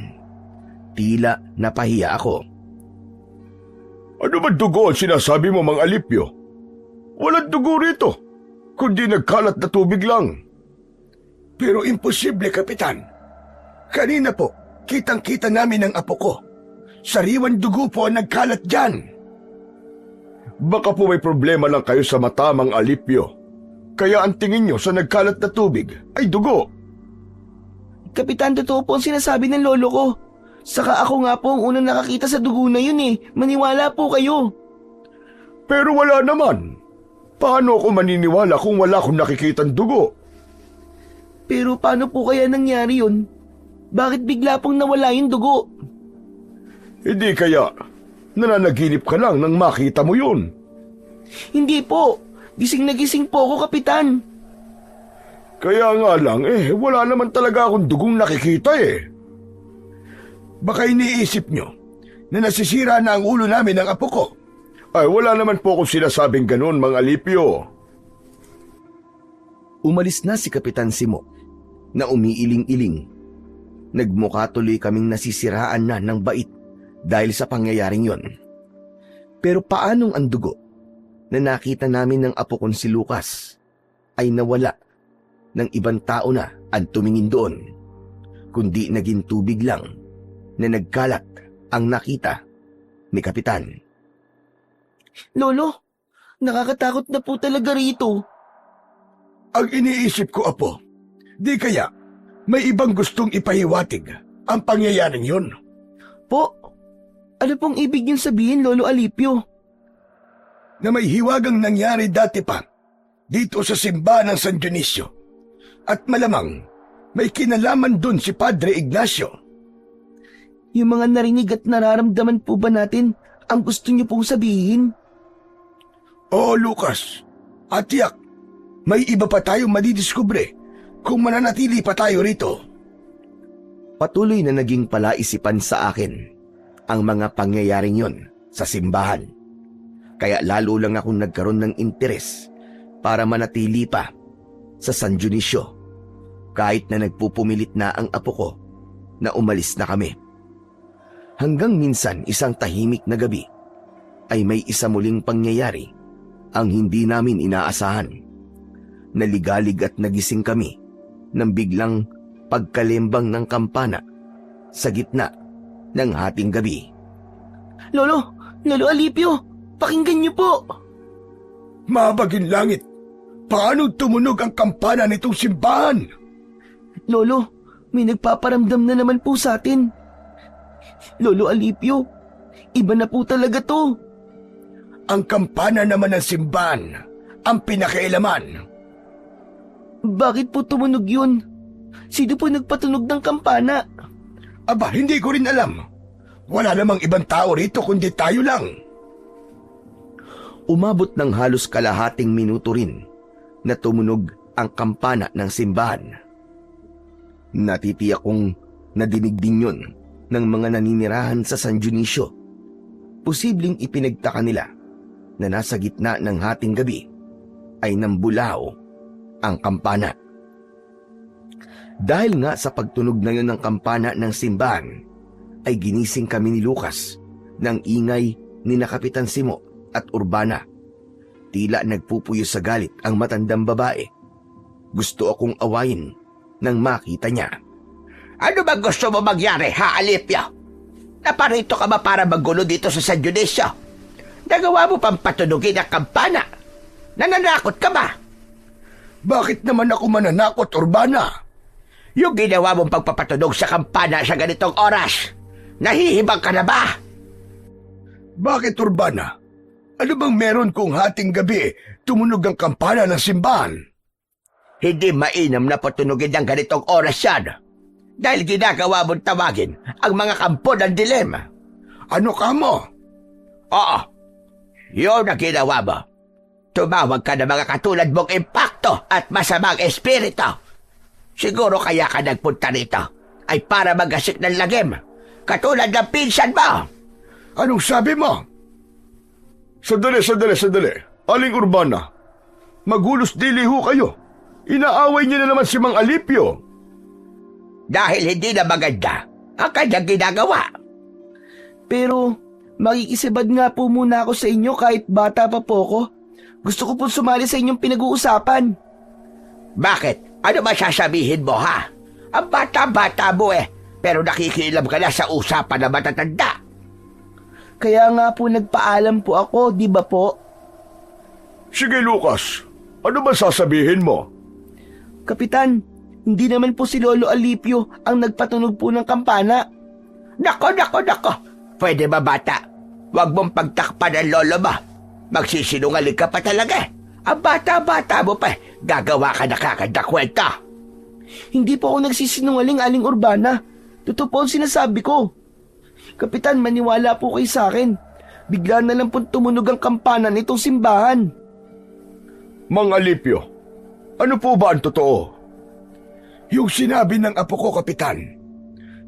tila napahiya ako.
Ano ba dugo ang sinasabi mo, Mang Alipio? Walang dugo rito, kundi nagkalat na tubig lang. Pero imposible, Kapitan. Kanina po, kitang-kita namin ang apo ko. Sariwan dugo po ang nagkalat dyan. Baka po may problema lang kayo sa mata, Mang Alipio. Kaya ang tingin nyo sa nagkalat na tubig ay dugo.
Kapitan, totoo po ang sinasabi ng lolo ko. Saka ako nga po ang unang nakakita sa dugo na yun eh. Maniwala po kayo.
Pero wala naman. Paano ako maniniwala kung wala akong nakikitang dugo?
Pero paano po kaya nangyari yun? Bakit bigla pong nawala yung dugo?
Hindi kaya nananaginip ka lang nang makita mo yun.
Hindi po. Gising na gising po ako, Kapitan.
Kaya nga lang wala naman talaga akong dugong nakikita eh. Baka iniisip nyo na nasisira na ang ulo namin ng apo ko. Ay, wala naman po akong sinasabing ganun, Mang Alipio.
Umalis na si Kapitan Simo na umiiling-iling. Nagmukha tuloy kaming nasisiraan na ng bait dahil sa pangyayaring yon. Pero paanong ang dugo na nakita namin ng apo kong si Lucas ay nawala ng ibang tao na ang tumingin doon, kundi naging tubig lang na nagkalat ang nakita ni Kapitan.
Lolo, nakakatakot na po talaga rito.
Ang iniisip ko, Apo, di kaya may ibang gustong ipahiwatig ang pangyayaring yun?
Po, ano pong ibig niyong sabihin, Lolo Alipio?
Na may hiwagang nangyari dati pa dito sa simbahan ng San Dionisio. At malamang may kinalaman dun si Padre Ignacio.
Yung mga narinig at nararamdaman po ba natin ang gusto niyo pong sabihin?
Oo, Lucas. At tiyak, may iba pa tayong madidiskubre kung mananatili pa tayo rito.
Patuloy na naging palaisipan sa akin ang mga pangyayaring yon sa simbahan. Kaya lalo lang akong nagkaroon ng interes para manatili pa sa San Dionisio kahit na nagpupumilit na ang apo ko na umalis na kami. Hanggang minsan isang tahimik na gabi ay may isa muling pangyayari ang hindi namin inaasahan. Naligalig at nagising kami ng biglang pagkalembang ng kampana sa gitna ng hating gabi.
Lolo Alipio, pakinggan niyo po.
Mabagin langit, paano tumunog ang kampana nitong simbahan?
Lolo, may nagpaparamdam na naman po sa atin. Lolo Alipio, iba na po talaga to.
Ang kampana naman ng simbahan ang pinakailaman.
Bakit po tumunog yun? Sino po nagpatunog ng kampana?
Aba, hindi ko rin alam. Wala namang ibang tao rito kundi tayo lang.
Umabot ng halos kalahating minuto rin na tumunog ang kampana ng simbahan. Natitiyak kong nadinig din yun ng mga naninirahan sa San Dionisio. Posibleng ipinagtaka nila na nasa gitna ng hating gabi ay nambulao ang kampana. Dahil nga sa pagtunog na yun ng kampana ng simbahan, ay ginising kami ni Lucas ng ingay ni na Kapitan Simo at Urbana. Tila nagpupuyo sa galit ang matandang babae. Gusto akong awayin nang makita niya.
Ano ba gusto mo magyari, ha, Alipio? Naparito ka ba para magulo dito sa San Dionisio? Nagawa mo pang patunugin ang kampana. Nananakot ka ba?
Bakit naman ako mananakot, Urbana?
Yung ginawa mong pagpapatunog sa kampana sa ganitong oras, nahihibang ka na ba?
Bakit, Urbana? Ano bang meron kung hating gabi tumunog ang kampana ng simbahan?
Hindi mainam na patunugin ng ganitong oras yan. Dahil ginagawa mong tawagin ang mga kampo ng dilema.
Ano ka mo?
Oo, yun ang ginawa mo. Tumawag ka ng mga katulad mong impakto at masamang espiritu. Siguro kaya ka nagpunta rito ay para magasik ng lagim, katulad ng pinsan mo.
Anong sabi mo? Sandali. Aling Urbana, magulos dili ho kayo. Inaaway niyo na naman si Mang Alipio.
Dahil hindi na maganda ang kanyang ginagawa.
Pero makikisibad nga po muna ako sa inyo kahit bata pa po ako. Gusto ko po sumali sa inyong pinag-uusapan.
Bakit? Ano ba sasabihin mo, ha? Ang bata-bata mo pero nakikialam ka na sa usapan na matatanda.
Kaya nga po nagpaalam po ako, di ba po?
Sige, Lucas. Ano ba sasabihin mo?
Kapitan, hindi naman po si Lolo Alipio ang nagpatunog po ng kampana.
Nako. Pwede ba, bata? Huwag mong pagtakpan ng lolo mo. Magsisinungaling ka pa talaga. Ang bata-bata mo pa, gagawa ka na kakanda kwenta.
Hindi po ako nagsisinungaling, Aling Urbana. Totoo po ang sinasabi ko. Kapitan, maniwala po kayo sa akin. Bigla na lang po tumunog ang kampana nitong simbahan.
Mang Alipio, ano po ba ang totoo? Yung sinabi ng apo ko, Kapitan.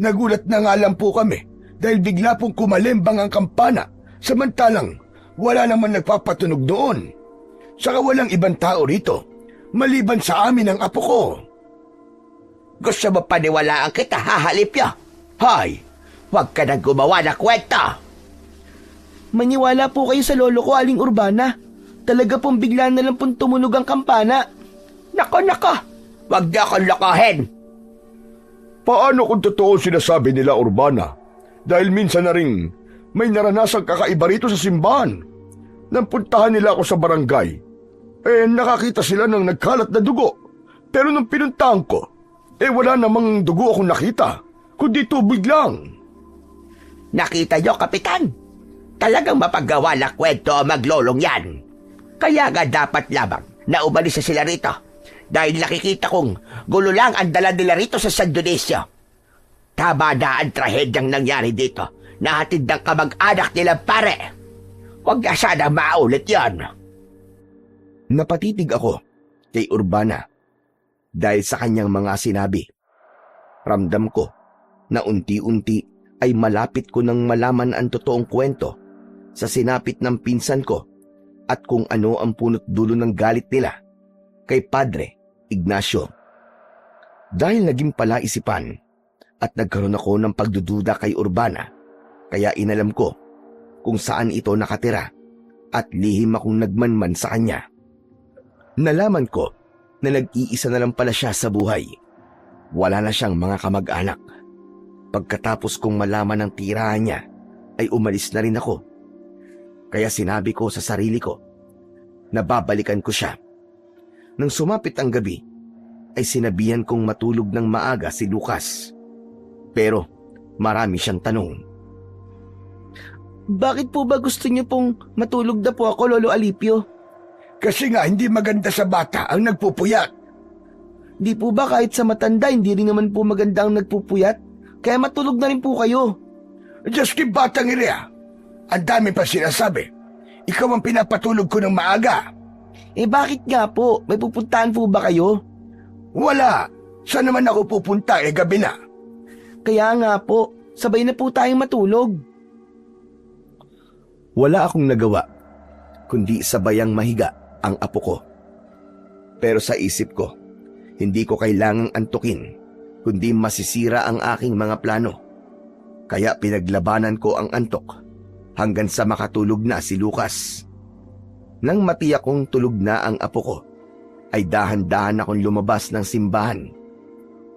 Nagulat na nga lang po kami dahil bigla pong kumalembang ang kampana samantalang wala naman nagpapatunog doon. Saka walang ibang tao rito maliban sa amin ang apo ko.
Gusto mo paniwalaan kita, ha, Alipio? Hoy, huwag ka nang gumawa na kwenta.
Maniwala po kayo sa lolo ko, Aling Urbana. Talaga pong bigla na lang pong tumunog ang kampana.
Nako. Huwag niyo akong lokohin.
Paano kung totoo sinasabi nila, Urbana? Dahil minsan na rin may naranasang kakaiba rito sa simbahan. Nang puntahan nila ako sa barangay, nakakita sila ng nagkalat na dugo. Pero nung pinuntahan ko, wala namang dugo akong nakita, kundi tubig lang.
Nakita niyo, Kapitan? Talagang mapaggawa na kwento ang maglolong yan. Kaya nga dapat lamang na umalis na sila rito. Dahil nakikita kong gulo lang ang dala nila rito sa San Dionisio. Tama na ang trahedyang nangyari dito. Nahatid ng kamag-anak nilang pare. Huwag na sana maulit yan.
Napatitig ako kay Urbana dahil sa kanyang mga sinabi. Ramdam ko na unti-unti ay malapit ko nang malaman ang totoong kwento sa sinapit ng pinsan ko at kung ano ang punot dulo ng galit nila kay Padre Ignacio. Dahil naging palaisipan at nagkaroon ako ng pagdududa kay Urbana, Kaya inalam ko kung saan ito nakatira at lihim akong nagmanman sa kanya. Nalaman ko na nag-iisa na lang pala siya sa buhay. Wala na siyang mga kamag-anak. Pagkatapos kong malaman ang tirahan niya, ay umalis na rin ako. Kaya sinabi ko sa sarili ko na babalikan ko siya. Nang sumapit ang gabi, ay sinabihan kong matulog ng maaga si Lucas. Pero marami siyang tanong.
Bakit po ba gusto niyo pong matulog na po ako, Lolo Alipio?
Kasi nga hindi maganda sa bata ang nagpupuyat.
Di po ba kahit sa matanda, hindi rin naman po maganda ang nagpupuyat? Kaya matulog na rin po kayo.
Diyos ki batang iriya. Ang dami pa sinasabi. Ikaw ang pinapatulog ko ng maaga.
Eh bakit nga po? May pupuntahan po ba kayo?
Wala. Saan naman ako pupunta gabi na?
Kaya nga po, sabay na po tayong matulog.
Wala akong nagawa, kundi sabayang mahiga ang apo ko. Pero sa isip ko, hindi ko kailangang antukin, kundi masisira ang aking mga plano. Kaya pinaglabanan ko ang antok hanggang sa makatulog na si Lucas. Nang matiyak kong tulog na ang apo ko, ay dahan-dahan akong lumabas ng simbahan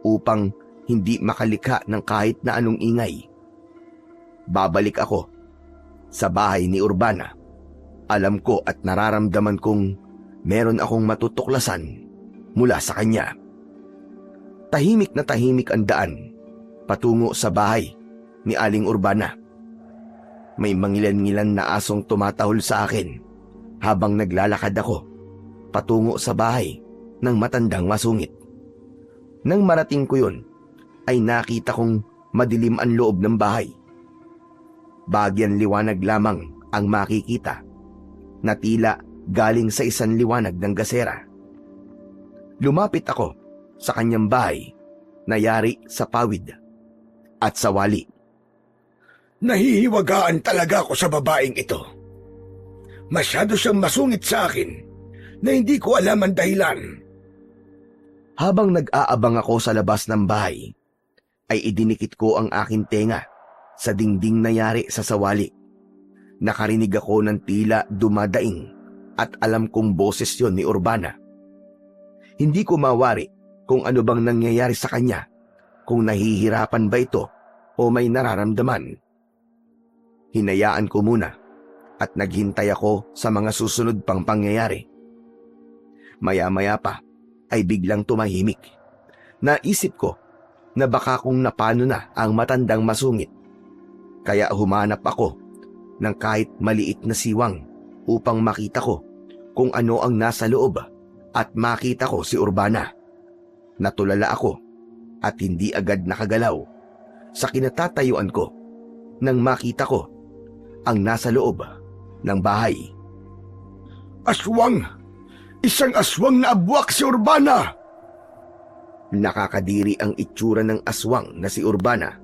upang hindi makalikha ng kahit na anong ingay. Babalik ako sa bahay ni Urbana. Alam ko at nararamdaman kong meron akong matutuklasan mula sa kanya. Tahimik na tahimik ang daan patungo sa bahay ni Aling Urbana. May mangilan-ngilan na asong tumatahol sa akin habang naglalakad ako patungo sa bahay ng matandang masungit. Nang marating ko yun, ay nakita kong madilim ang loob ng bahay. Bagyan liwanag lamang ang makikita na tila galing sa isang liwanag ng gasera. Lumapit ako sa kanyang bahay na yari sa pawid at sa wali.
Nahihiwagaan talaga ako sa babaeng ito. Masyado siyang masungit sa akin na hindi ko alam ang dahilan.
Habang nag-aabang ako sa labas ng bahay, ay idinikit ko ang aking tenga sa dingding na yari sa sawali. Nakarinig ako ng tila dumadaing at alam kong boses yon ni Urbana. Hindi ko mawari kung ano bang nangyayari sa kanya, kung nahihirapan ba ito o may nararamdaman. Hinayaan ko muna at naghintay ako sa mga susunod pang pangyayari. Maya-maya pa ay biglang tumahimik. Naisip ko na baka kung napano na ang matandang masungit. Kaya humanap ako ng kahit maliit na siwang upang makita ko kung ano ang nasa loob at makita ko si Urbana. Natulala ako at hindi agad nakagalaw sa kinatatayuan ko nang makita ko ang nasa loob ng bahay.
Aswang! Isang aswang na abwak si Urbana!
Nakakadiri ang itsura ng aswang na si Urbana.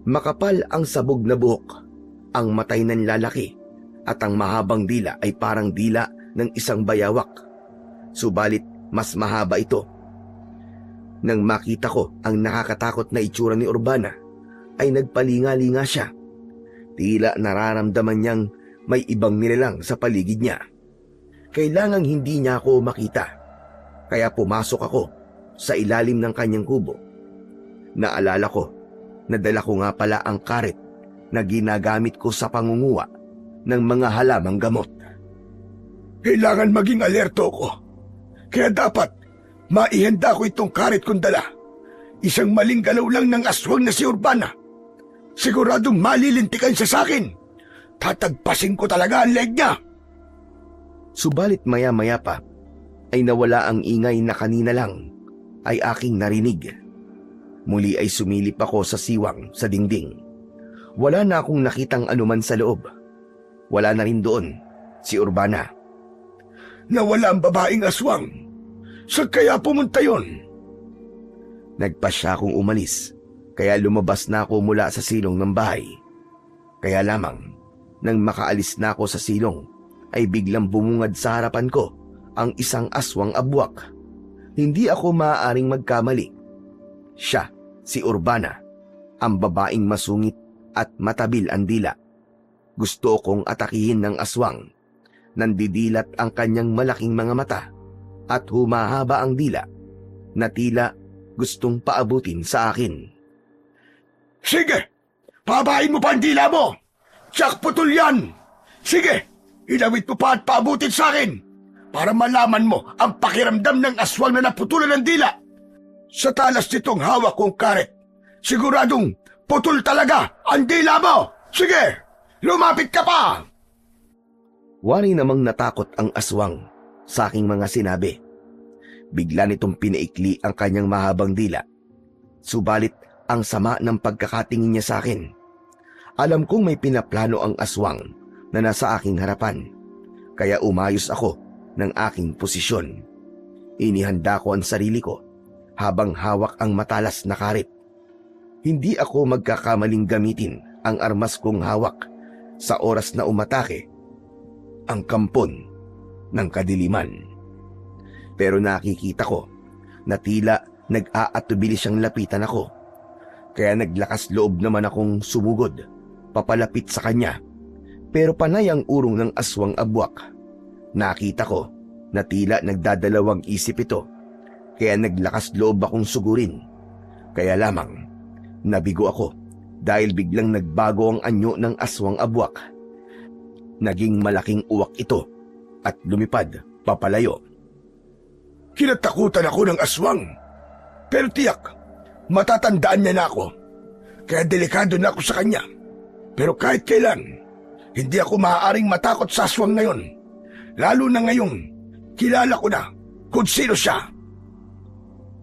Makapal ang sabog na buhok, ang matay ng lalaki, at ang mahabang dila ay parang dila ng isang bayawak. Subalit mas mahaba ito. Nang makita ko ang nakakatakot na itsura ni Urbana, ay nagpalinga-linga siya. Tila nararamdaman niyang may ibang nilalang sa paligid niya. Kailangang hindi niya ako makita. Kaya pumasok ako sa ilalim ng kanyang kubo. Naalala ko, nadala ko nga pala ang karet na ginagamit ko sa pangunguha ng mga halamang gamot.
Kailangan maging alerto ko. Kaya dapat maihanda ko itong karet kong dala. Isang maling galaw lang ng aswang na si Urbana. Siguradong malilintikan siya sa akin. Tatagpasin ko talaga ang leg niya.
Subalit maya-maya pa ay nawala ang ingay na kanina lang ay aking narinig. Muli ay sumilip ako sa siwang sa dingding. Wala na akong nakitang anuman sa loob. Wala na rin doon si Urbana.
Nawala ang babaeng aswang. Saan kaya pumunta yon?
Nagpasya akong umalis, kaya lumabas na ako mula sa silong ng bahay. Kaya lamang, nang makaalis na ako sa silong, ay biglang bumungad sa harapan ko ang isang aswang abwak. Hindi ako maaaring magkamali. Siya, si Urbana, ang babaeng masungit at matabil ang dila. Gusto kong atakihin ng aswang. Nandidilat ang kanyang malaking mga mata at humahaba ang dila na tila gustong paabutin sa akin.
Sige, pabain mo pa ang dila mo. Tsak putol yan. Sige, ilawit mo pa at paabutin sa akin para malaman mo ang pakiramdam ng aswang na naputulan ng dila. Sa talas nitong hawak kong karet, siguradong putol talaga ang dila mo. Sige, lumapit ka pa.
Wari namang natakot ang aswang sa aking mga sinabi. Bigla nitong pinaikli ang kanyang mahabang dila. Subalit ang sama ng pagkakatingin niya sa akin. Alam kong may pinaplano ang aswang na nasa aking harapan. Kaya umayos ako ng aking posisyon. Inihanda ko ang sarili ko habang hawak ang matalas na karit. Hindi ako magkakamaling gamitin ang armas kong hawak sa oras na umatake ang kampon ng kadiliman. Pero nakikita ko na tila nag-aatubili siyang lapitan ako. Kaya naglakas loob naman akong sumugod, papalapit sa kanya. Pero panay ang urong ng aswang abwak. Nakita ko na tila nagdadalawang isip ito. Kaya naglakas loob akong sugurin. Kaya lamang, nabigo ako dahil biglang nagbago ang anyo ng aswang abwak. Naging malaking uwak ito at lumipad papalayo.
Kinatakutan ako ng aswang. Pero tiyak, matatandaan niya na ako. Kaya delikado na ako sa kanya. Pero kahit kailan, hindi ako maaaring matakot sa aswang na yun. Lalo na ngayong kilala ko na kung sino siya.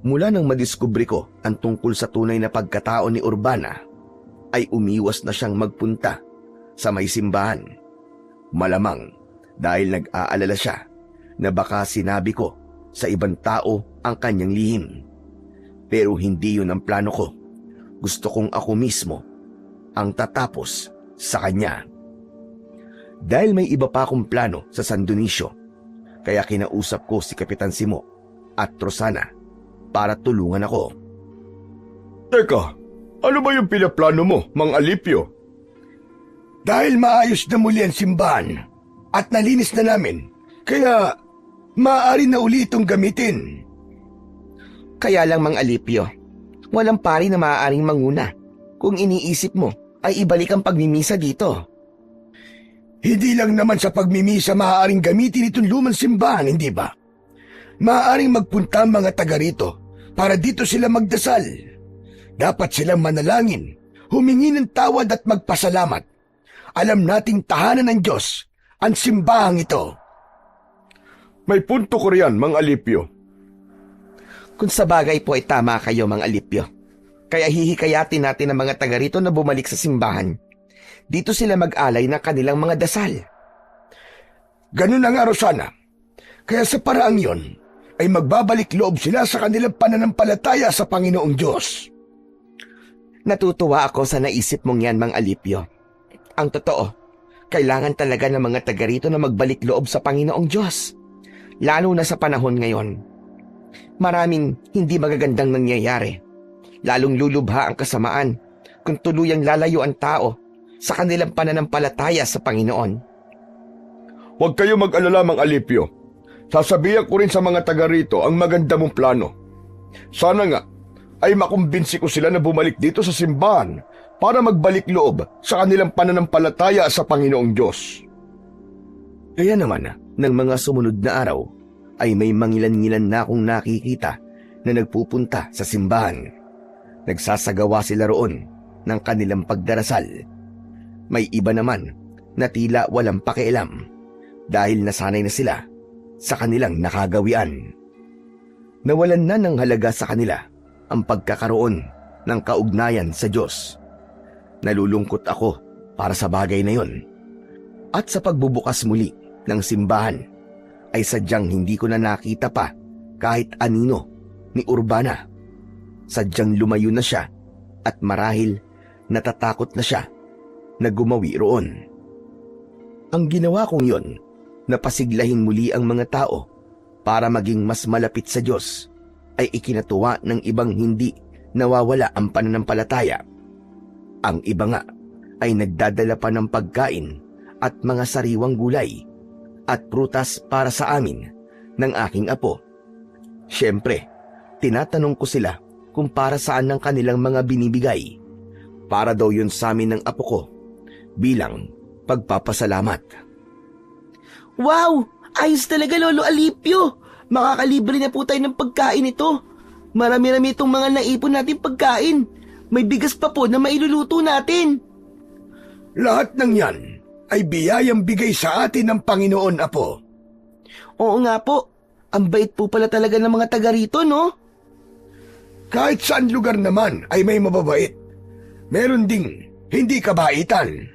Mula nang madiskubre ko ang tungkol sa tunay na pagkatao ni Urbana, ay umiwas na siyang magpunta sa may simbahan. Malamang dahil nag-aalala siya na baka sinabi ko sa ibang tao ang kanyang lihim. Pero hindi yun ang plano ko. Gusto kong ako mismo ang tatapos sa kanya. Dahil may iba pa akong plano sa San Dionisio, kaya kinausap ko si Kapitan Simo at Rosana para tulungan ako.
Teka, ano ba yung pinaplano mo, Mang Alipio? Dahil maayos na muli ang simbahan at nalinis na namin, kaya maaari na uli itong gamitin.
Kaya lang, Mang Alipio, walang pari na maaaring manguna. Kung iniisip mo ay ibalik ang pagmimisa dito.
Hindi lang naman sa pagmimisa maaaring gamitin itong lumang simbahan, hindi ba? Maaaring magpunta ang mga taga rito para dito sila magdasal. Dapat silang manalangin, humingi ng tawad at magpasalamat. Alam nating tahanan ng Diyos ang simbahang ito. May punto ko riyan, Mang Alipio.
Kung sa bagay po ay tama kayo, Mang Alipio. Kaya hihikayatin natin ang mga taga rito na bumalik sa simbahan. Dito sila mag-alay ng kanilang mga dasal.
Ganun na nga, Rosana. Kaya sa paraang yon, ay magbabalik loob sila sa kanilang pananampalataya sa Panginoong Diyos.
Natutuwa ako sa naisip mong yan, Mang Alipio. Ang totoo, kailangan talaga ng mga taga rito na magbalik loob sa Panginoong Diyos. Lalo na sa panahon ngayon. Maraming hindi magagandang nangyayari. Lalong lulubha ang kasamaan kung tuluyang lalayo ang tao sa kanilang pananampalataya sa Panginoon.
Huwag kayo mag-alala, Mang Alipio. Sasabihan ko rin sa mga taga rito ang maganda mong plano. Sana nga ay makumbinsi ko sila na bumalik dito sa simbahan para magbalik loob sa kanilang pananampalataya sa Panginoong Diyos.
Kaya naman, ng mga sumunod na araw, ay may mangilan-ngilan na akong nakikita na nagpupunta sa simbahan. Nagsasagawa sila roon ng kanilang pagdarasal. May iba naman na tila walang pakialam dahil nasanay na sila sa kanilang nakagawian. Nawalan na ng halaga sa kanila ang pagkakaroon ng kaugnayan sa Diyos. Nalulungkot ako para sa bagay na yon. At sa pagbubukas muli ng simbahan, ay sadyang hindi ko na nakita pa kahit anino ni Urbana. Sadyang lumayo na siya at marahil natatakot na siya na gumawi roon. Ang ginawa kong yon, napasiglahin muli ang mga tao para maging mas malapit sa Diyos, ay ikinatuwa ng ibang hindi nawawala ang pananampalataya. Ang iba nga ay nagdadala pa ng pagkain at mga sariwang gulay at prutas para sa amin ng aking apo. Siyempre, tinatanong ko sila kung para saan ng kanilang mga binibigay. Para daw yun sa amin ng apo ko bilang pagpapasalamat.
Wow! Ayos talaga, Lolo Alipio! Makakalibre na po tayo ng pagkain ito. Marami-rami itong mga naipon natin pagkain. May bigas pa po na mailuluto natin.
Lahat ng yan ay biyayang bigay sa atin ng Panginoon, Apo.
Oo nga po. Ang bait po pala talaga ng mga taga rito, no?
Kahit saan lugar naman ay may mababait. Meron ding hindi kabaitan.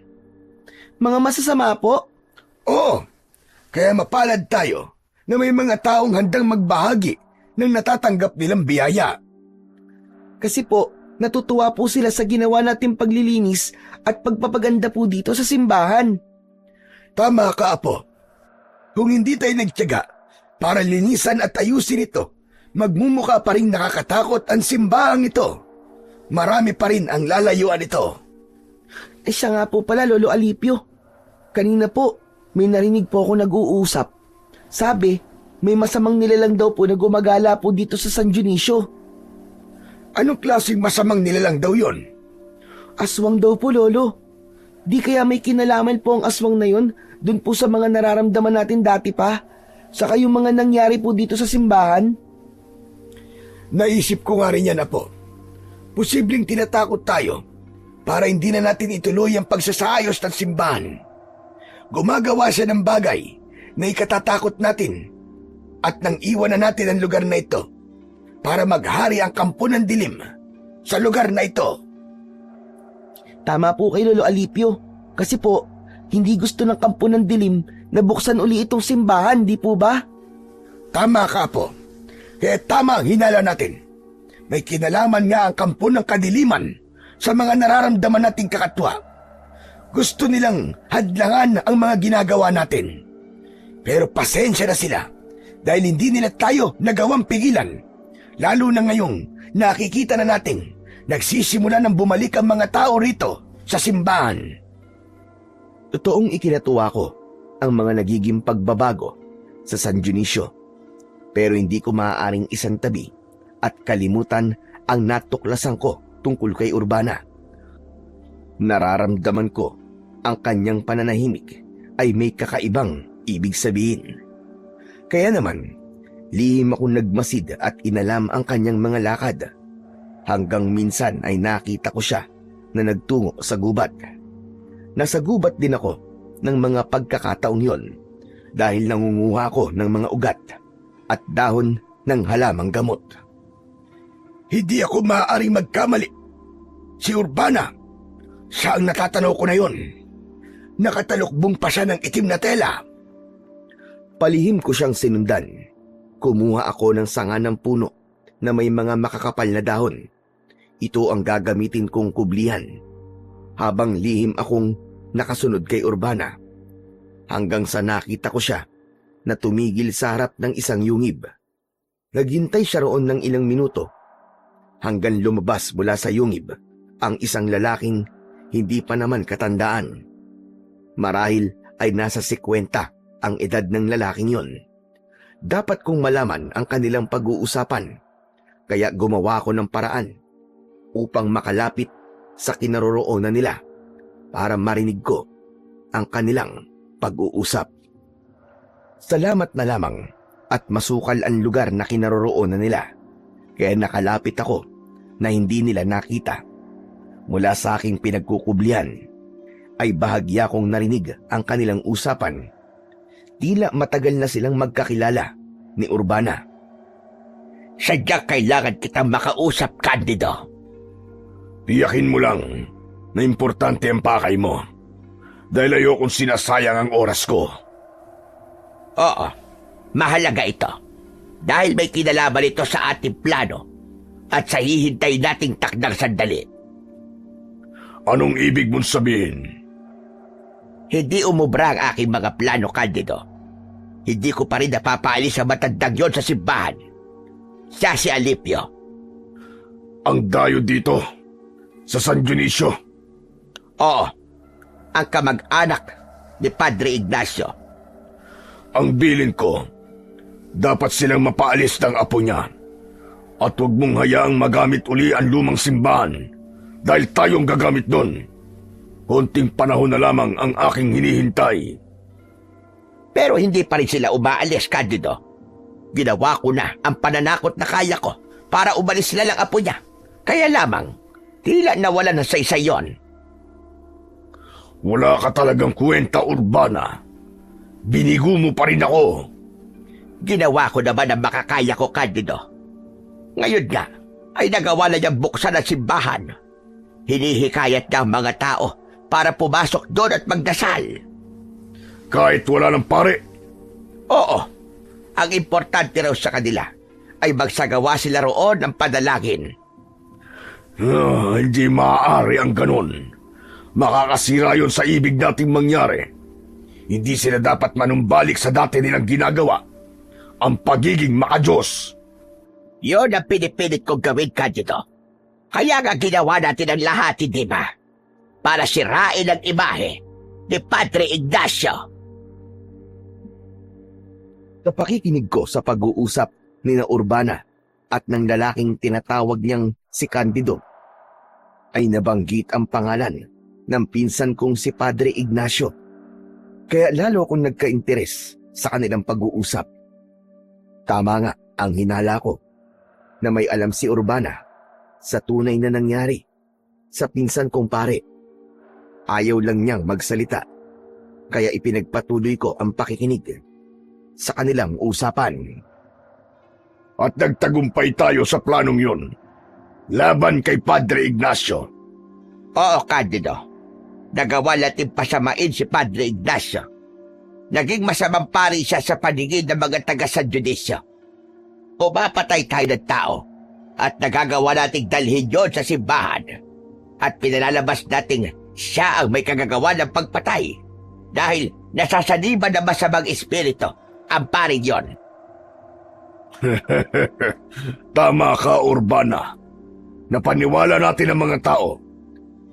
Mga masasama po.
Oo, kaya mapalad tayo na may mga taong handang magbahagi ng natatanggap nilang biyaya.
Kasi po, natutuwa po sila sa ginawa nating paglilinis at pagpapaganda po dito sa simbahan.
Tama ka, Apo. Kung hindi tayo nagtiyaga para linisan at ayusin ito, magmumukha pa rin nakakatakot ang simbahang ito. Marami pa rin ang lalayuan ito.
Siya nga po pala, Lolo Alipio. Kanina po, may narinig po ako nag-uusap. Sabi, may masamang nilalang daw po na gumagala po dito sa San Dionisio.
Anong klaseng masamang nilalang daw yon?
Aswang daw po, Lolo. Di kaya may kinalaman po ang aswang na yon dun po sa mga nararamdaman natin dati pa, saka yung mga nangyari po dito sa simbahan?
Naisip ko nga rin yan, Apo. Posibleng tinatakot tayo para hindi na natin ituloy ang pagsasaayos ng simbahan. Gumagawa siya ng bagay na ikatatakot natin at nang iwan na natin ang lugar na ito para maghari ang kampo ng dilim sa lugar na ito.
Tama po kay Lolo Alipio. Kasi po, hindi gusto ng kampo ng dilim na buksan uli itong simbahan, di po ba?
Tama ka, Apo. Kaya tama ang hinala natin. May kinalaman nga ang kampo ng kadiliman sa mga nararamdaman nating kakatwa. Gusto nilang hadlangan ang mga ginagawa natin. Pero pasensya na sila dahil hindi nila tayo nagawang pigilan. Lalo na ngayong nakikita na natin nagsisimula ng bumalik ang mga tao rito sa simbahan.
Totoong ikinatuwa ko ang mga nagiging pagbabago sa San Dionisio. Pero hindi ko maaaring isang tabi at kalimutan ang natuklasan ko tungkol kay Urbana. Nararamdaman ko ang kanyang pananahimik ay may kakaibang ibig sabihin. Kaya naman, lihim akong nagmasid at inalam ang kanyang mga lakad. Hanggang minsan ay nakita ko siya na nagtungo sa gubat. Nasa gubat din ako ng mga pagkakataong yon dahil nangunguha ko ng mga ugat at dahon ng halamang gamot.
Hindi ako maaaring magkamali. Si Urbana, siya ang natatanaw ko na yon. Nakatalukbong pa siya ng itim na tela.
Palihim ko siyang sinundan. Kumuha ako ng sanga ng puno na may mga makakapal na dahon. Ito ang gagamitin kong kublihan. Habang lihim akong nakasunod kay Urbana. Hanggang sa nakita ko siya na tumigil sa harap ng isang yungib. Naghintay siya roon ng ilang minuto hanggang lumabas mula sa yungib ang isang lalaking hindi pa naman katandaan. Marahil ay nasa 50 ang edad ng lalaking yon. Dapat kong malaman ang kanilang pag-uusapan, kaya gumawa ko ng paraan upang makalapit sa kinaroroonan nila para marinig ko ang kanilang pag-uusap. Salamat na lamang at masukal ang lugar na kinaroroonan nila, kaya nakalapit ako na hindi nila nakita. Mula sa aking pinagkukublihan ay bahagya kong narinig ang kanilang usapan. Tila matagal na silang magkakilala ni Urbana.
Sadyang kailangan kitang makausap, Candido.
Tiyakin mo lang na importante ang pakay mo dahil ayokong sinasayang ang oras ko.
Oo, mahalaga ito. Dahil may kinalaman ito sa ating plano at sa hihintay nating takdang sandali.
Anong ibig mong sabihin?
Hindi umubra ang aking mga plano, Candido. Hindi ko pa rin napapaalis ang matandang yon sa simbahan. Siya si Alipio.
Ang dayo dito sa San Dionisio.
Oo, ang kamag-anak ni Padre Ignacio.
Ang bilin ko, dapat silang mapaalis ng apo niya. At huwag mong hayaang magamit uli ang lumang simbahan dahil tayong gagamit doon. Konting panahon na lamang ang aking hinihintay.
Pero hindi pa rin sila umaalis, Candido. Ginawa ko na ang pananakot na kaya ko para umalis sila lang apo niya. Kaya lamang, tila nawala na sa isa yon.
Wala ka talagang kwenta, Urbana. Binigo mo pa rin ako.
Ginawa ko naman ang makakaya ko, Candido. Ngayon nga, ay nagawa na niyang buksan ang simbahan. Hinihikayat niya ang mga tao para pumasok doon at magdasal.
Kahit wala ng pare,
Oo, ang importante raw sa kanila ay magsagawa sila roon ng panalangin.
hindi maaari ang ganon. Makakasira yon sa ibig nating mangyari. Hindi sila dapat manumbalik sa dati nilang ginagawa. Ang pagiging makadiyos.
Yun ang pinipilit kong gawin, Candido. Kaya nga ginawa natin ang lahat, hindi ba? Para sirain ang imahe ni Padre Ignacio.
Sa pakikinig ko sa pag-uusap ni na Urbana at ng lalaking tinatawag niyang si Candido, ay nabanggit ang pangalan ng pinsan kong si Padre Ignacio. Kaya lalo akong nagka-interes sa kanilang pag-uusap. Tama nga ang hinala ko na may alam si Urbana sa tunay na nangyari sa pinsan kong pare. Ayaw lang niyang magsalita, kaya ipinagpatuloy ko ang pakikinig sa kanilang usapan.
At nagtagumpay tayo sa planong yun. Laban kay Padre Ignacio.
Oo, Candido. Nagawa natin pasamain si Padre Ignacio. Naging masamang pari siya sa paningin ng mga taga-San Dionisio. Pumapatay tayo ng tao at nagagawa nating dalhin yun sa simbahan. At pinalalabas nating siya ang may kagagawa ng pagpatay dahil nasasaniban ng masamang espiritu ang paring yon.
Tama ka, Urbana. Napaniwala natin ang mga tao,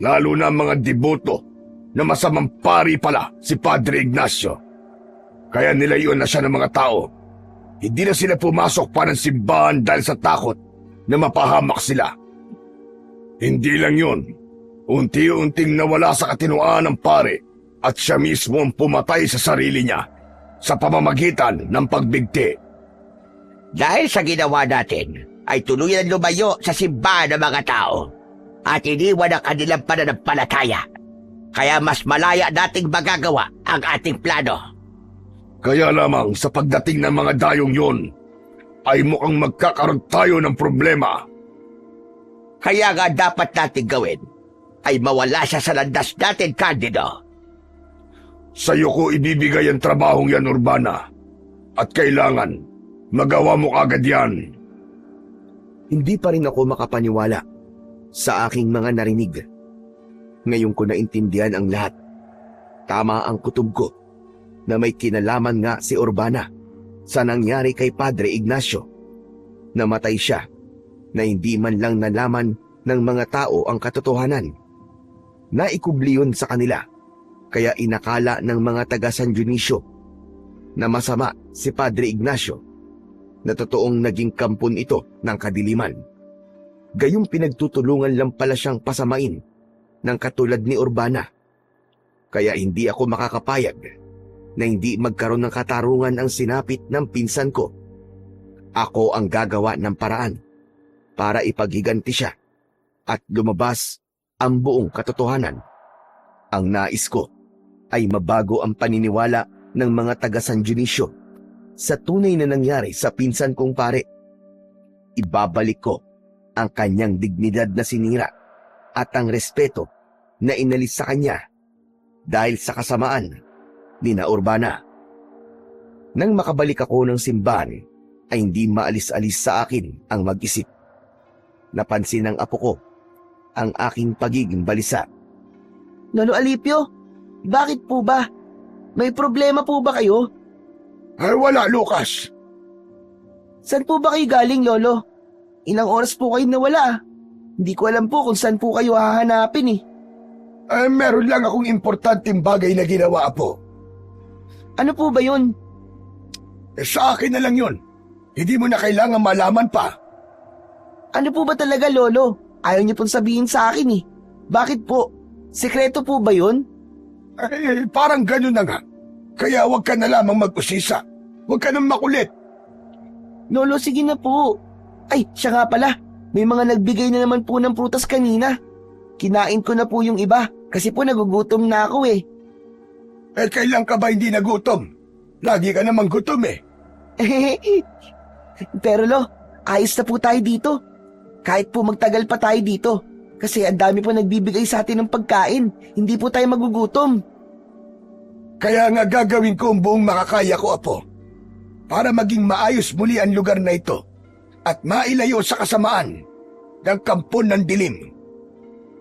lalo na ang mga deboto, na masamang pari pala si Padre Ignacio. Kaya nilayon na siya ng mga tao. Hindi na sila pumasok pa ng simbahan dahil sa takot na mapahamak sila. Hindi lang yun. Unti-unting nawala sa katinuan ng pare at siya mismo ang pumatay sa sarili niya sa pamamagitan ng pagbigti.
Dahil sa ginawa natin, ay tuluyan lumayo sa simbahan ng mga tao at iniwan ang kanilang pananampalataya. Kaya mas malaya nating magagawa ang ating plano.
Kaya lamang sa pagdating ng mga dayong yun, ay mukhang magkakaroon tayo ng problema.
Kaya nga dapat natin gawin ay mawala siya sa landas natin, Candido.
Sa'yo ko ibibigay ang trabahong yan, Urbana. At kailangan, magawa mo agad yan.
Hindi pa rin ako makapaniwala sa aking mga narinig. Ngayon ko naintindihan ang lahat. Tama ang kutob ko na may kinalaman nga si Urbana sa nangyari kay Padre Ignacio. Namatay siya na hindi man lang nalaman ng mga tao ang katotohanan. Naikubli yun sa kanila, kaya inakala ng mga taga San Dionisio na masama si Padre Ignacio, na totoong naging kampon ito ng kadiliman. Gayong pinagtutulungan lang pala siyang pasamain ng katulad ni Urbana. Kaya hindi ako makakapayag na hindi magkaroon ng katarungan ang sinapit ng pinsan ko. Ako ang gagawa ng paraan para ipaghiganti siya at lumabas ang buong katotohanan. Ang nais ko ay mabago ang paniniwala ng mga taga San Dionisio sa tunay na nangyari sa pinsan kong pare. Ibabalik ko ang kanyang dignidad na sinira at ang respeto na inalis sa kanya dahil sa kasamaan ni na Urbana. Nang makabalik ako ng simbahan, ay hindi maalis-alis sa akin ang mag-isip. Napansin ng apo ko ang aking pagiging balisa.
Lolo Alipio, bakit po ba? May problema po ba kayo?
Ay wala, Lucas.
Saan po ba kayo galing, Lolo? Ilang oras po kayo nawala. Hindi ko alam po kung saan po kayo hahanapin eh.
Meron lang akong importanteng bagay na ginawa, Apo.
Ano po ba yun?
Sa akin na lang yun. Hindi mo na kailangan malaman pa.
Ano po ba talaga, Lolo? Ayaw niyo pong sabihin sa akin eh. Bakit po? Sekreto po ba yun?
Parang ganun na nga. Kaya huwag ka na lamang mag-usisa. Huwag ka nang makulit.
Lolo, sige na po. Ay, siya nga pala. May mga nagbigay na naman po ng prutas kanina. Kinain ko na po yung iba kasi po nagugutom na ako eh.
Kailan ka ba hindi nagutom? Lagi ka namang gutom eh.
Pero Lo, ayos na po tayo dito. Kahit po magtagal pa tayo dito. Kasi ang dami po nagbibigay sa atin ng pagkain. Hindi po tayo magugutom.
Kaya nga gagawin ko ang buong makakaya ko, Apo. Para maging maayos muli ang lugar na ito at mailayo sa kasamaan ng kampon ng dilim.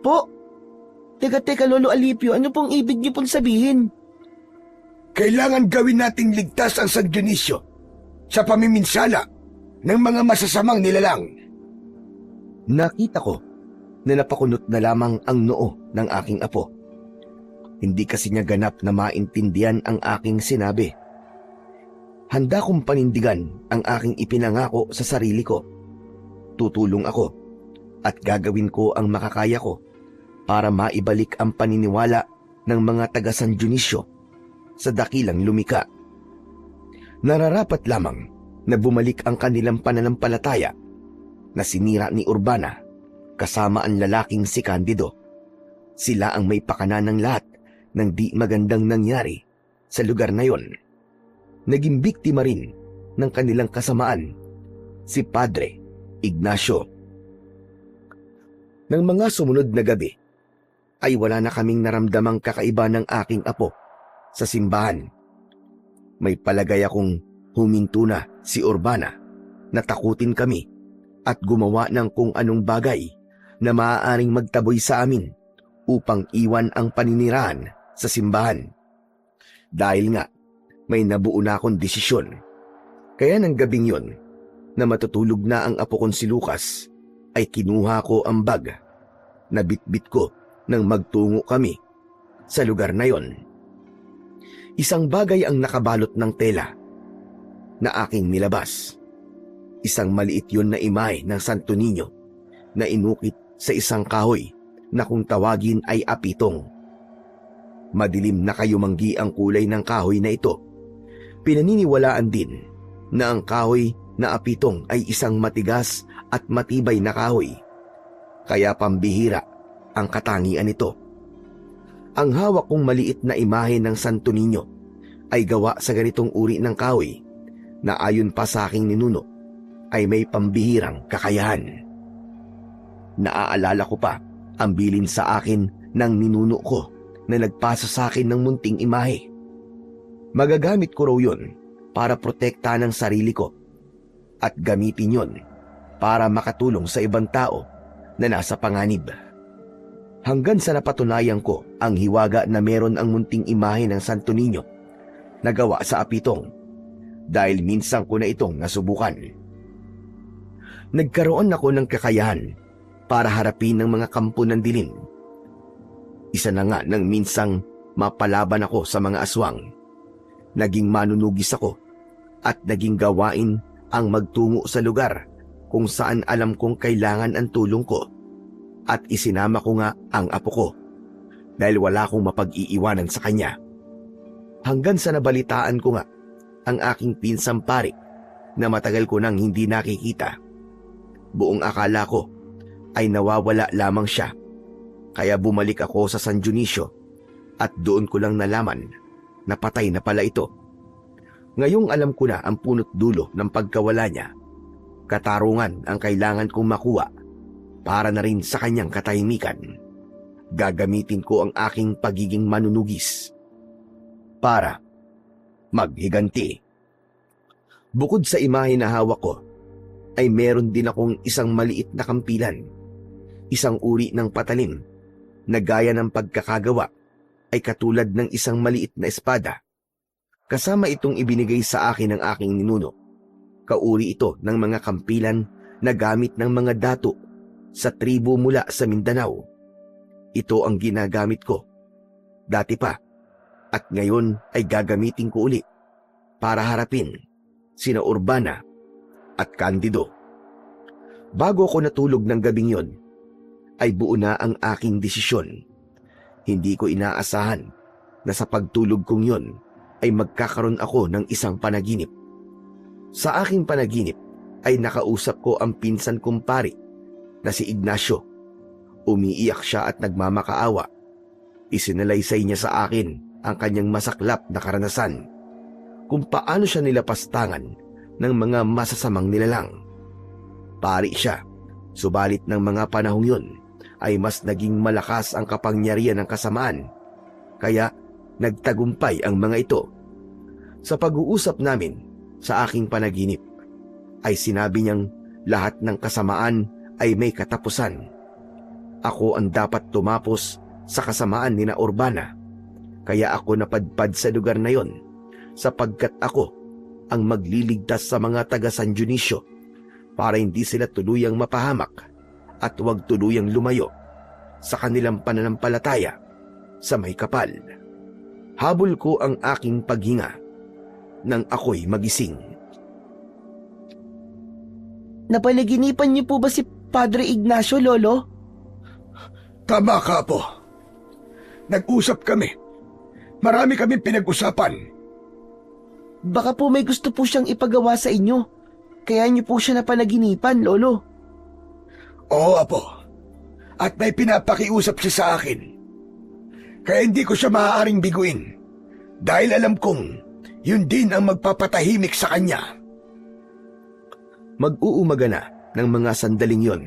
Po? Teka, Lolo Alipio, ano pong ibig niyo pong sabihin?
Kailangan gawin nating ligtas ang San Dionisio sa pamiminsala ng mga masasamang nilalang.
Nakita ko na napakunot na lamang ang noo ng aking apo. Hindi kasi niya ganap na maintindihan ang aking sinabi. Handa kong panindigan ang aking ipinangako sa sarili ko. Tutulong ako at gagawin ko ang makakaya ko para maibalik ang paniniwala ng mga taga San Dionisio sa dakilang lumika. Nararapat lamang na bumalik ang kanilang pananampalataya na sinira ni Urbana kasama ang lalaking si Candido. Sila ang may pakana ng lahat ng di magandang nangyari sa lugar na yon. Naging biktima rin ng kanilang kasamaan si Padre Ignacio. Nang mga sumunod na gabi ay wala na kaming naramdamang kakaiba ng aking apo sa simbahan. May palagay akong huminto na si Urbana na takutin kami at gumawa ng kung anong bagay na maaaring magtaboy sa amin upang iwan ang paninirahan sa simbahan. Dahil nga, may nabuo na akong desisyon. Kaya ng gabing yon, na matutulog na ang apo kong si Lucas, ay kinuha ko ang bag na bitbit ko nang magtungo kami sa lugar na yon. Isang bagay ang nakabalot ng tela na aking nilabas. Isang maliit yon na imahe ng Santo Niño na inukit sa isang kahoy na kung tawagin ay apitong. Madilim na kayumanggi ang kulay ng kahoy na ito. Pinaniniwalaan din na ang kahoy na apitong ay isang matigas at matibay na kahoy. Kaya pambihira ang katangian nito. Ang hawak kong maliit na imahe ng Santo Niño ay gawa sa ganitong uri ng kahoy na ayon pa sa aking ninuno ay may pambihirang kakayahan. Naaalala ko pa ang bilin sa akin ng ninuno ko na nagpasa sa akin ng munting imahe. Magagamit ko raw yun para protektahan ang sarili ko at gamitin yun para makatulong sa ibang tao na nasa panganib. Hanggang sa napatunayan ko ang hiwaga na meron ang munting imahe ng Santo Niño na gawa sa apitong dahil minsan ko na itong nasubukan. Nagkaroon ako ng kakayahan para harapin ng mga kampo ng dilim. Isa na nga nang minsang mapalaban ako sa mga aswang. Naging manunugis ako at naging gawain ang magtungo sa lugar kung saan alam kong kailangan ang tulong ko at isinama ko nga ang apo ko dahil wala akong mapag-iiwanan sa kanya. Hanggang sa nabalitaan ko nga ang aking pinsang pare na matagal ko nang hindi nakikita. Buong akala ko ay nawawala lamang siya, kaya bumalik ako sa San Dionisio at doon ko lang nalaman na patay na pala ito. Ngayong alam ko na ang punot dulo ng pagkawala niya, katarungan ang kailangan kong makuha para na rin sa kanyang katahimikan. Gagamitin ko ang aking pagiging manunugis para maghiganti. Bukod sa imahe na hawak ko, ay meron din akong isang maliit na kampilan. Isang uri ng patalim na gaya ng pagkakagawa ay katulad ng isang maliit na espada. Kasama itong ibinigay sa akin ng aking ninuno. Kauri ito ng mga kampilan na gamit ng mga dato sa tribo mula sa Mindanao. ito ang ginagamit ko. Dati pa, at ngayon ay gagamitin ko uli para harapin sina Urbana at Candido. Bago ako natulog ng gabing yon, ay buo na ang aking desisyon. Hindi ko inaasahan na sa pagtulog kong yon ay magkakaroon ako ng isang panaginip. Sa aking panaginip ay nakausap ko ang pinsan kong pari na si Ignacio. Umiiyak siya at nagmamakaawa. Isinalaysay niya sa akin ang kanyang masaklap na karanasan, kung paano siya nilapastangan ng mga masasamang nilalang. Pari siya, subalit ng mga panahong yun ay mas naging malakas ang kapangyarihan ng kasamaan, kaya nagtagumpay ang mga ito. Sa pag-uusap namin sa aking panaginip, ay sinabi niyang lahat ng kasamaan ay may katapusan. Ako ang dapat tumapos sa kasamaan ni na Urbana, kaya ako napadpad sa lugar na yon sapagkat ako ang magliligtas sa mga taga San Dionisio para hindi sila tuluyang mapahamak at huwag tuluyang lumayo sa kanilang pananampalataya sa may kapal. Habol ko ang aking paghinga nang ako'y magising.
Napanaginipan niyo po ba si Padre Ignacio, Lolo?
Tama ka, Apo. Nag-usap kami. Marami kaming pinag-usapan.
Baka po may gusto po siyang ipagawa sa inyo. Kaya niyo po siya napanaginipan, Lolo.
Oo, Apo. At may pinapakiusap siya sa akin. Kaya hindi ko siya maaaring biguin. Dahil alam kong yun din ang magpapatahimik sa kanya.
Mag-uumaga na ng mga sandaling yon,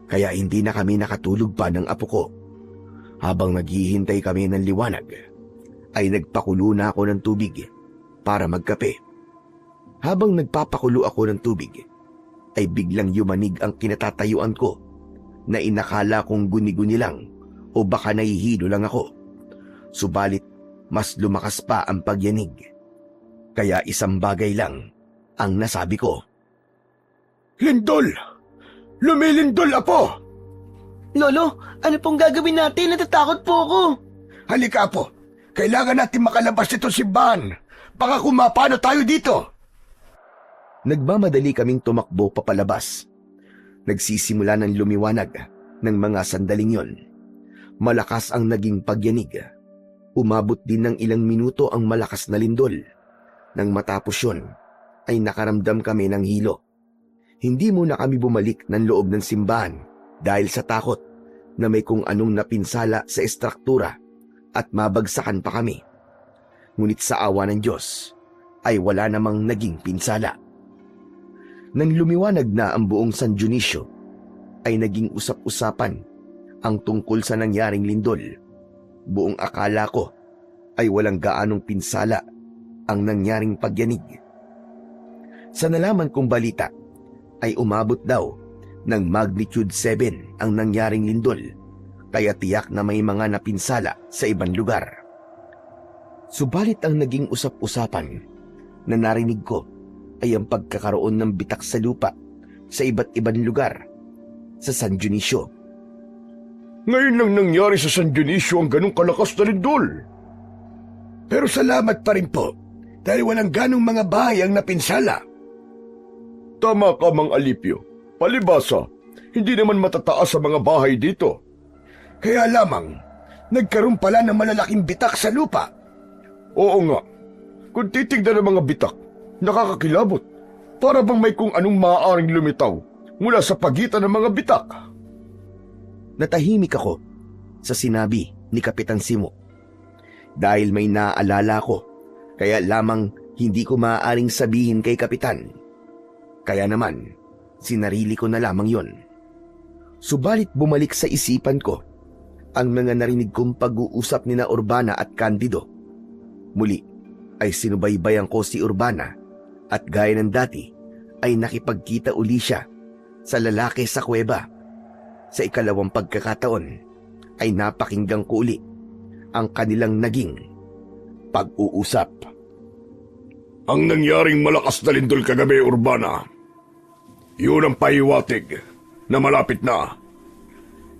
kaya hindi na kami nakatulog pa ng apo ko. Habang naghihintay kami ng liwanag, ay nagpakulo na ako ng tubig para magkape. Habang nagpapakulo ako ng tubig, ay biglang yumanig ang kinatatayuan ko na inakala kong guni-guni lang o baka nahihilo lang ako. Subalit, mas lumakas pa ang pagyanig. Kaya isang bagay lang ang nasabi ko.
Lindol! Lumilindol, Apo!
Lolo, ano pong gagawin natin? Natatakot po ako.
Halika, Apo. Kailangan natin makalabas nito simbahan. Baka kumapano tayo dito.
Nagmamadali kaming tumakbo papalabas. Nagsisimula ng lumiwanag ng mga sandaling yon. Malakas ang naging pagyanig. Umabot din ng ilang minuto ang malakas na lindol. Nang matapos yun, ay nakaramdam kami ng hilo. Hindi muna kami bumalik ng loob ng simbahan dahil sa takot na may kung anong napinsala sa estruktura at mabagsakan pa kami. Ngunit sa awa ng Diyos ay wala namang naging pinsala. Nang lumiwanag na ang buong San Dionisio, ay naging usap-usapan ang tungkol sa nangyaring lindol. Buong akala ko ay walang gaanong pinsala ang nangyaring pagyanig. Sa nalaman kong balita, ay umabot daw ng magnitude 7 ang nangyaring lindol, kaya tiyak na may mga napinsala sa ibang lugar. Subalit ang naging usap-usapan na narinig ko ay ang pagkakaroon ng bitak sa lupa sa iba't ibang lugar sa San Dionisio.
Ngayon lang nangyari sa San Dionisio ang ganong kalakas na lindol. Pero salamat pa rin po dahil walang ganong mga bahay ang napinsala. Tama ka, Mang Alipio. Palibasa, hindi naman matataas sa mga bahay dito. Kaya lamang, nagkaroon pala ng malalaking bitak sa lupa. Oo nga. Kung titignan ng mga bitak, nakakakilabot. Para bang may kung anong maaaring lumitaw mula sa pagitan ng mga bitak.
Natahimik ako sa sinabi ni Kapitan Simo. Dahil may naaalala ko, kaya lamang hindi ko maaaring sabihin kay Kapitan. Kaya naman, sinarili ko na lamang yon. Subalit bumalik sa isipan ko ang mga narinig kong pag-uusap ni na Urbana at Candido. Muli ay sinubaybayan ko si Urbana at gaya ng dati ay nakipagkita uli siya sa lalaki sa kuweba. Sa ikalawang pagkakataon ay napakinggan ko uli ang kanilang naging pag-uusap.
Ang nangyaring malakas na lindol kagabi, Urbana, yun ang pahiwatig na malapit na.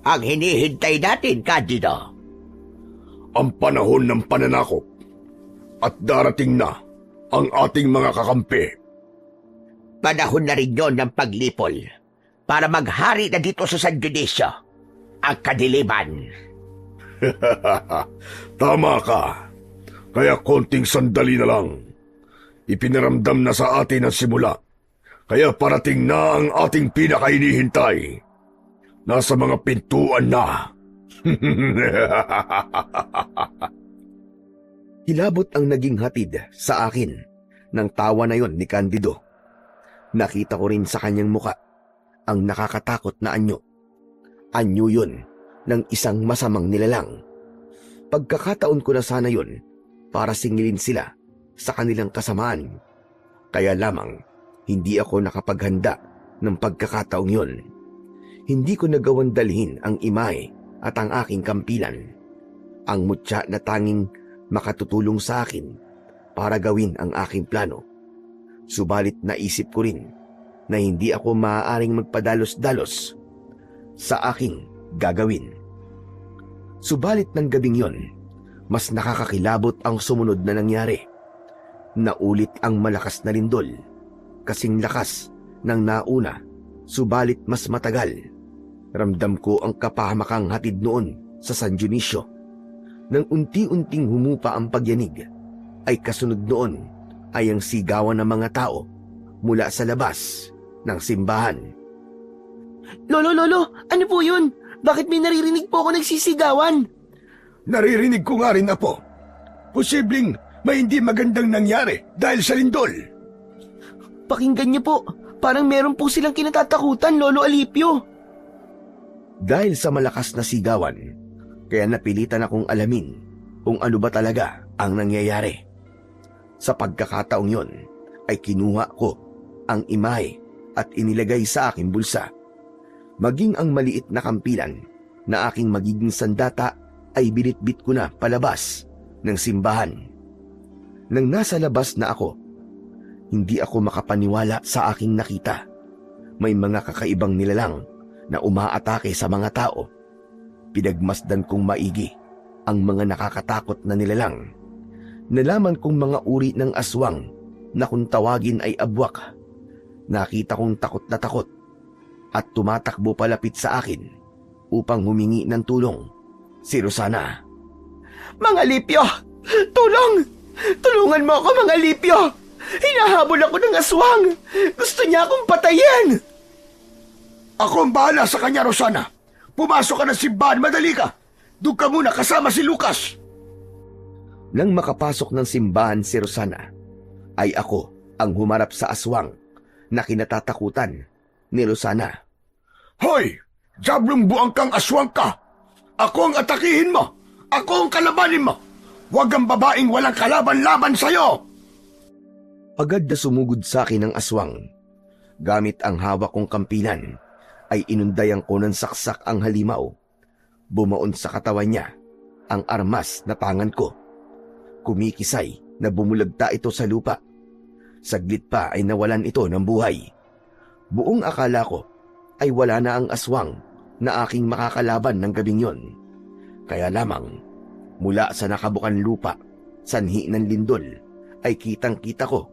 ang hinihintay natin, Candido?
Ang panahon ng pananakop at darating na ang ating mga kakampi.
Panahon na rin yon ng paglipol para maghari na dito sa San Dionisio ang kadiliman.
Tama ka. Kaya konting sandali na lang. Ipinaramdam na sa atin ang simula. Kaya parating na ang ating pinakahinihintay. Nasa mga pintuan na.
Hilabot ang naging hatid sa akin ng tawa na yon ni Candido. Nakita ko rin sa kanyang muka ang nakakatakot na anyo. Anyo yun ng isang masamang nilalang. Pagkakataon ko na sana yun para singilin sila sa kanilang kasamaan. Kaya lamang hindi ako nakapaghanda ng pagkakataong yun. Hindi ko nagawang dalhin ang imahe at ang aking kampilan. Ang mutya na tanging makatutulong sa akin para gawin ang aking plano. Subalit naisip ko rin na hindi ako maaaring magpadalos-dalos sa aking gagawin. Subalit ng gabing yon, mas nakakakilabot ang sumunod na nangyari. Naulit ang malakas na lindol, kasing lakas ng nauna, subalit mas matagal. Ramdam ko ang kapahamakang hatid noon sa San Dionisio. Nang unti-unting humupa ang pagyanig, ay kasunod noon ay ang sigawan ng mga tao mula sa labas ng simbahan.
Lolo, ano po yun? Bakit may naririnig po ako nagsisigawan?
Naririnig ko nga rin, Apo. Posibleng may hindi magandang nangyari dahil sa lindol.
Pakinggan niyo po, parang meron po silang kinatatakutan, Lolo Alipio.
Dahil sa malakas na sigawan, kaya napilitan akong alamin kung ano ba talaga ang nangyayari. Sa pagkakataong yon, ay kinuha ko ang imahe at inilagay sa aking bulsa. Maging ang maliit na kampilan na aking magiging sandata ay binitbit ko na palabas ng simbahan. Nang nasa labas na ako, hindi ako makapaniwala sa aking nakita. May mga kakaibang nilalang na umaatake sa mga tao. Pinagmasdan kong maigi ang mga nakakatakot na nilalang. Nalaman kong mga uri ng aswang na kung tawagin ay abwak. Nakita kong takot na takot at tumatakbo palapit sa akin upang humingi ng tulong si Rosana.
Mga Alipio! Tulong! Tulungan mo ako, mga Alipio! Hinahabol ako ng aswang! Gusto niya akong patayin!
Ako ang bahala sa kanya, Rosana. Pumasok ka ng simbahan, madali ka. Doon ka muna kasama si Lucas.
Nang makapasok ng simbahan si Rosana, ay ako ang humarap sa aswang na kinatatakutan ni Rosana.
Hoy! Diablong buang kang aswang ka! Ako ang atakihin mo! Ako ang kalabanin mo! Huwag ang babaeng walang kalaban-laban sa'yo!
Agad na sumugod sa akin ang aswang. Gamit ang hawak kong kampilan, ay inundayan ko ng saksak ang halimaw. Bumaon sa katawan niya ang armas na tangan ko. Kumikisay na bumulagta ito sa lupa. Saglit pa ay nawalan ito ng buhay. Buong akala ko ay wala na ang aswang na aking makakalaban ng gabing yon. Kaya lamang, mula sa nakabukan lupa, sanhi ng lindol, ay kitang-kita ko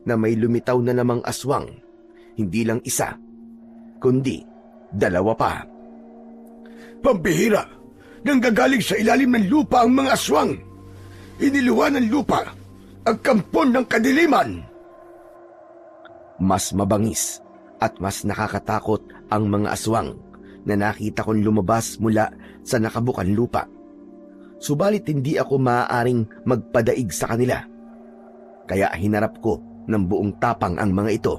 na may lumitaw na namang aswang. Hindi lang isa, kundi dalawa pa.
Pambihira! Nanggagaling sa ilalim ng lupa ang mga aswang! Iniluwa ng lupa ang kampon ng kadiliman!
Mas mabangis at mas nakakatakot ang mga aswang na nakita kong lumabas mula sa nakabukan lupa. Subalit hindi ako maaaring magpadaig sa kanila. Kaya hinarap ko ng buong tapang ang mga ito.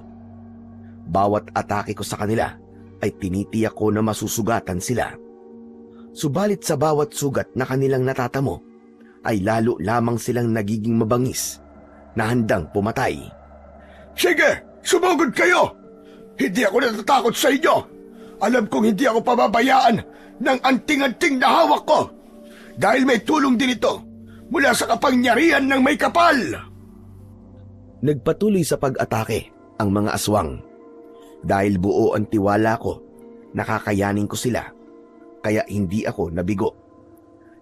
Bawat atake ko sa kanila ay tinitiyak ko na masusugatan sila. Subalit sa bawat sugat na kanilang natatamo, ay lalo lamang silang nagiging mabangis na handang pumatay.
Sige! Sumugod kayo! Hindi ako natatakot sa inyo! Alam kong hindi ako pababayaan ng anting-anting na hawak ko! Dahil may tulong din ito mula sa kapangyarihan ng may kapal!
Nagpatuloy sa pag-atake ang mga aswang. Dahil buo ang tiwala ko, nakakayanin ko sila. kaya hindi ako nabigo.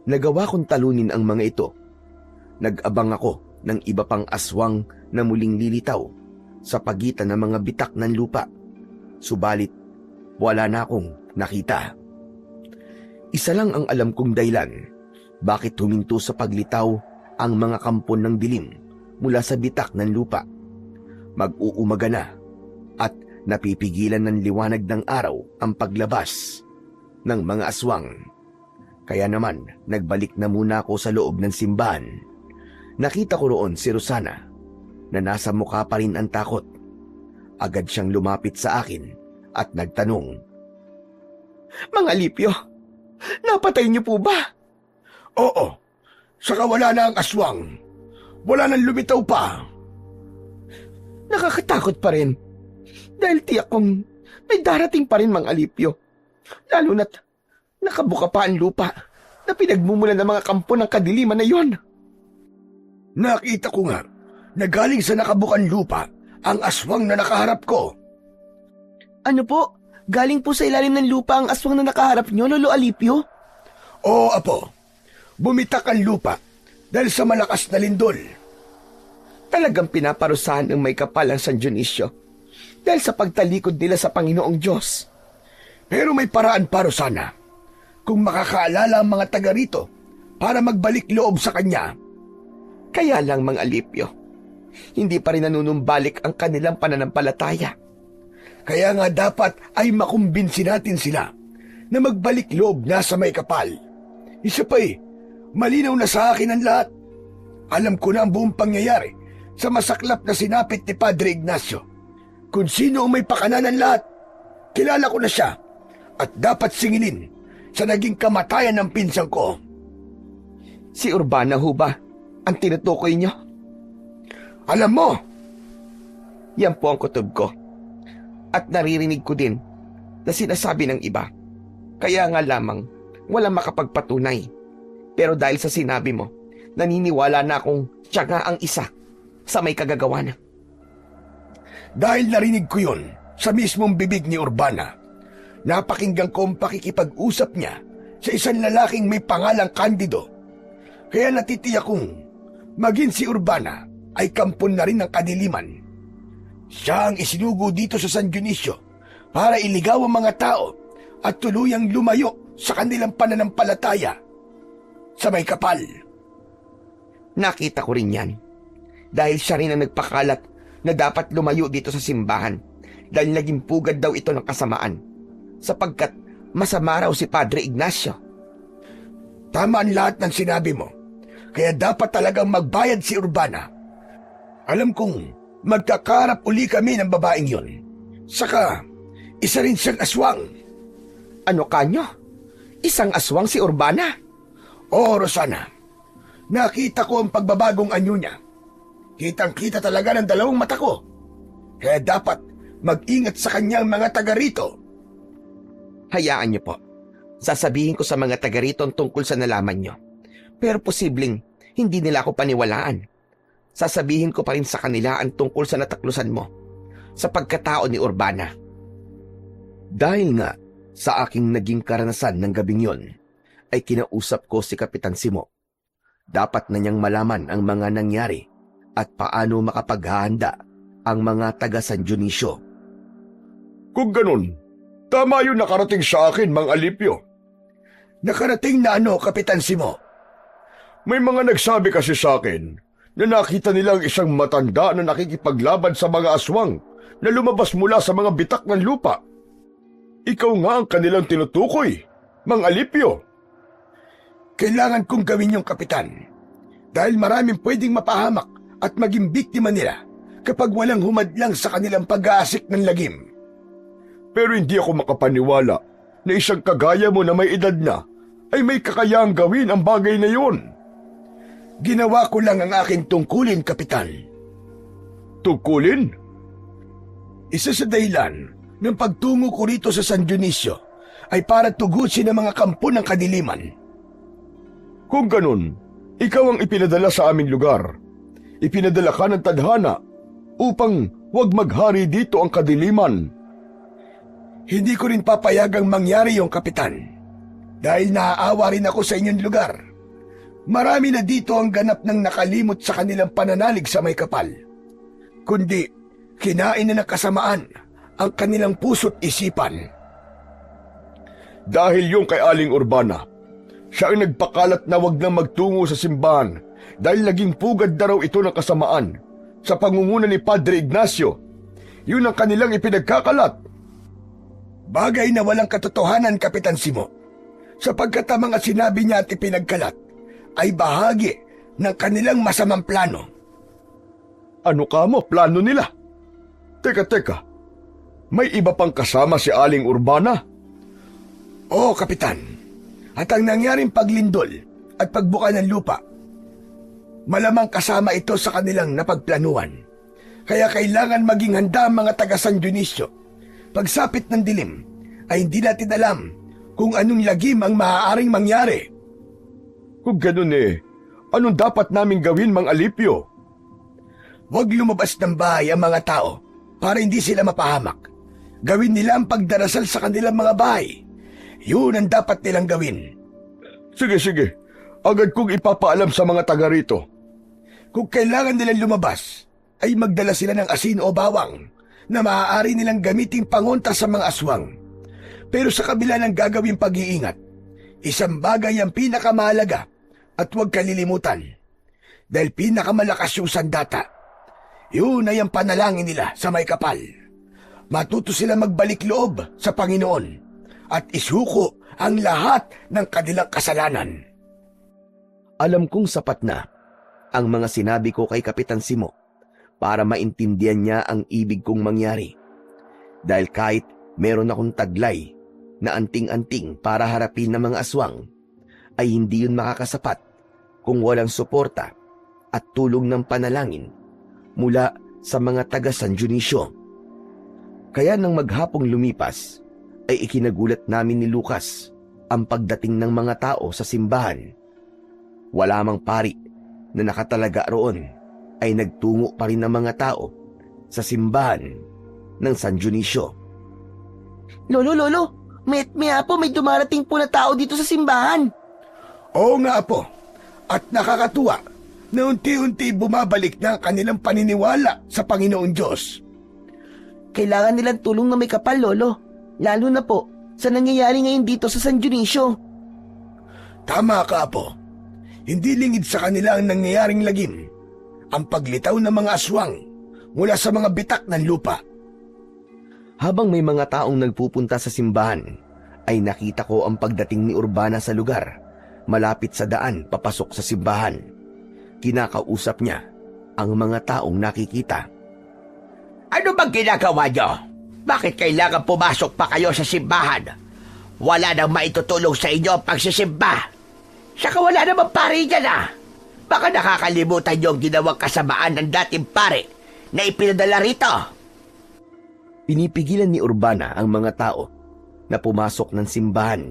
Nagawa kong talunin ang mga ito. Nag-abang ako ng iba pang aswang na muling lilitaw sa pagitan ng mga bitak ng lupa. Subalit, wala na akong nakita. Isa lang ang alam kong dahilan bakit huminto sa paglitaw ang mga kampon ng dilim mula sa bitak ng lupa. Mag-uumaga na at napipigilan ng liwanag ng araw ang paglabas ng mga aswang. Kaya naman, nagbalik na muna ako sa loob ng simbahan. Nakita ko roon si Rosana na nasa mukha pa rin ang takot. Agad siyang lumapit sa akin at nagtanong,
Mang Alipio, napatay niyo po ba?
Oo, saka wala na ang aswang. Wala nang lumitaw pa.
Nakakatakot pa rin. Dahil tiyak kong may darating pa rin, Mang Alipio. Lalo na't nakabuka pa ang lupa na pinagmumulan ng mga kampo ng kadiliman na yon.
Nakita ko nga na galing sa nakabukan lupa ang aswang na nakaharap ko.
Ano po? Galing po sa ilalim ng lupa ang aswang na nakaharap niyo, Lolo Alipio?
Oo, Apo. Bumitak ang lupa dahil sa malakas na lindol.
Talagang pinaparusahan ng may kapal ang San Dionisio dahil sa pagtalikod nila sa Panginoong Diyos.
Pero may paraan para sana. Kung makakaalala ang mga taga rito para magbalik loob sa kanya.
Kaya lang, Mang Alipio, hindi pa rin nanunumbalik ang kanilang pananampalataya.
Kaya nga dapat ay makumbinsi natin sila na magbalik loob na sa may kapal. Isa pa malinaw na sa akin ang lahat. Alam ko na ang buong pangyayari sa masaklap na sinapit ni Padre Ignacio. Kung sino ang may pakananan lahat, kilala ko na siya at dapat singilin sa naging kamatayan ng pinsang ko.
Si Urbana ho ba ang tinutukoy niyo?
Alam mo,
Yan po ang kutob ko. At naririnig ko din na sinasabi ng iba. Kaya nga lamang walang makapagpatunay. Pero dahil sa sinabi mo, naniniwala na akong siya nga ang isa sa may kagagawa na.
dahil narinig ko yun sa mismong bibig ni Urbana, napakinggan ko ang pakikipag-usap niya sa isang lalaking may pangalang Candido. Kaya natitiyak kong maging si Urbana ay kampon na rin ng kadiliman. Siya ang isinugo dito sa San Dionisio para iligaw ang mga tao at tuluyang lumayo sa kanilang pananampalataya sa may kapal.
Nakita ko rin yan. Dahil siya rin ang nagpakalat na dapat lumayo dito sa simbahan dahil naging pugad daw ito ng kasamaan sapagkat masama raw si Padre Ignacio.
Tama ang lahat ng sinabi mo. Kaya dapat talagang magbayad si Urbana. Alam kong magkakarap uli kami ng babaeng yon. Saka, isa rin siyang aswang.
Ano kanyo? Isang aswang si Urbana?
Oo, Rosana. Nakita ko ang pagbabagong anyo niya. Kitang-kita talaga ng dalawang mata ko. Kaya dapat mag-ingat sa kanyang mga taga rito.
Hayaan niyo po. Sasabihin ko sa mga taga rito tungkol sa nalaman niyo. Pero posibleng hindi nila ako paniwalaan. Sasabihin ko pa rin sa kanila ang tungkol sa nataklusan mo sa pagkatao ni Urbana.
Dahil nga sa aking naging karanasan ng gabing yon, ay kinausap ko si Kapitan Simo. Dapat na niyang malaman ang mga nangyari at paano makapaghahanda ang mga taga San Dionisio.
Kung ganun, tama yung nakarating sa akin, Mang Alipio. Nakarating na ano, Kapitan Simo? May mga nagsabi kasi sa akin na nakita nilang isang matanda na nakikipaglaban sa mga aswang na lumabas mula sa mga bitak ng lupa. Ikaw nga ang kanilang tinutukoy, Mang Alipio. Kailangan kong gawin yung Kapitan dahil maraming pwedeng mapahamak at maging biktima nila kapag walang humadlang sa kanilang pag-aasik ng lagim. Pero hindi ako makapaniwala na isang kagaya mo na may edad na ay may kakayahang gawin ang bagay na yun. Ginawa ko lang ang aking tungkulin, Kapitan. Tungkulin? Isa sa dahilan ng pagtungo ko rito sa San Dionisio ay para tugusin ang mga kampo ng kadiliman. Kung ganun, ikaw ang ipinadala sa aming lugar. Ipinadala ka ng tadhana upang huwag maghari dito ang kadiliman. Hindi ko rin papayagang mangyari yung Kapitan. Dahil naaawa rin ako sa inyong lugar. Marami na dito ang ganap ng nakalimot sa kanilang pananalig sa may kapal. Kundi, kinain na ng kasamaan ang kanilang puso't isipan.
Dahil yung kay Aling Urbana, siya ang nagpakalat na wag nang magtungo sa simbahan dahil naging pugad na raw ito ng kasamaan sa pangunguna ni Padre Ignacio. Yun ang kanilang ipinagkakalat.
Bagay na walang katotohanan, Kapitan Simo, sapagkat ang mga sinabi niya at ipinagkalat ay bahagi ng kanilang masamang plano.
Ano ka mo, plano nila? Teka, may iba pang kasama si Aling Urbana?
Oo, Kapitan. At ang nangyaring paglindol at pagbuka ng lupa, malamang kasama ito sa kanilang napagplanuhan. Kaya kailangan maging handa ang mga taga San Dionisio. Pagsapit ng dilim, ay hindi natin alam kung anong lagim ang maaaring mangyari.
Kung ganun anong dapat naming gawin, Mang Alipio?
Huwag lumabas ng bahay ang mga tao para hindi sila mapahamak. Gawin nila ang pagdarasal sa kanilang mga bahay. Yun ang dapat nilang gawin.
Sige. Agad kong ipapaalam sa mga taga rito.
Kung kailangan nilang lumabas, ay magdala sila ng asin o bawang na maaari nilang gamiting pangonta sa mga aswang. Pero sa kabila ng gagawing pag-iingat, isang bagay ang pinakamahalaga at huwag kalilimutan. Dahil pinakamalakas yung sandata. Yun ay ang panalangin nila sa may kapal. Matuto sila magbalik loob sa Panginoon at isuko ang lahat ng kanilang kasalanan.
Alam kong sapat na ang mga sinabi ko kay Kapitan Simo para maintindihan niya ang ibig kong mangyari. Dahil kahit meron akong taglay na anting-anting para harapin ng mga aswang, ay hindi yun makakasapat kung walang suporta at tulong ng panalangin mula sa mga taga San Dionisio. Kaya nang maghapong lumipas, ay ikinagulat namin ni Lucas ang pagdating ng mga tao sa simbahan. Wala mang pari na nakatalaga roon, ay nagtungo pa rin ng mga tao sa simbahan ng San Dionisio.
Lolo, may dumarating po na tao dito sa simbahan.
Oo nga po, at nakakatuwa na unti-unti bumabalik na ang kanilang paniniwala sa Panginoon Diyos.
Kailangan nilang tulong na may kapal, Lolo. Lalo na po sa nangyayari ngayon dito sa San Dionisio.
Tama ka po. Hindi lingid sa kanila ang nangyayaring lagim, ang paglitaw ng mga aswang mula sa mga bitak ng lupa.
Habang may mga taong nagpupunta sa simbahan, ay nakita ko ang pagdating ni Urbana sa lugar, malapit sa daan papasok sa simbahan. Kinakausap niya ang mga taong nakikita.
Ano bang ginagawa nyo? Bakit kailangan pumasok pa kayo sa simbahan? Wala nang maitutulong sa inyo ang pagsisimba. Saka wala namang pare dyan Baka nakakalimutan nyo ang ginawang kasamaan ng dating pare na ipinadala rito.
Pinipigilan ni Urbana ang mga tao na pumasok ng simbahan.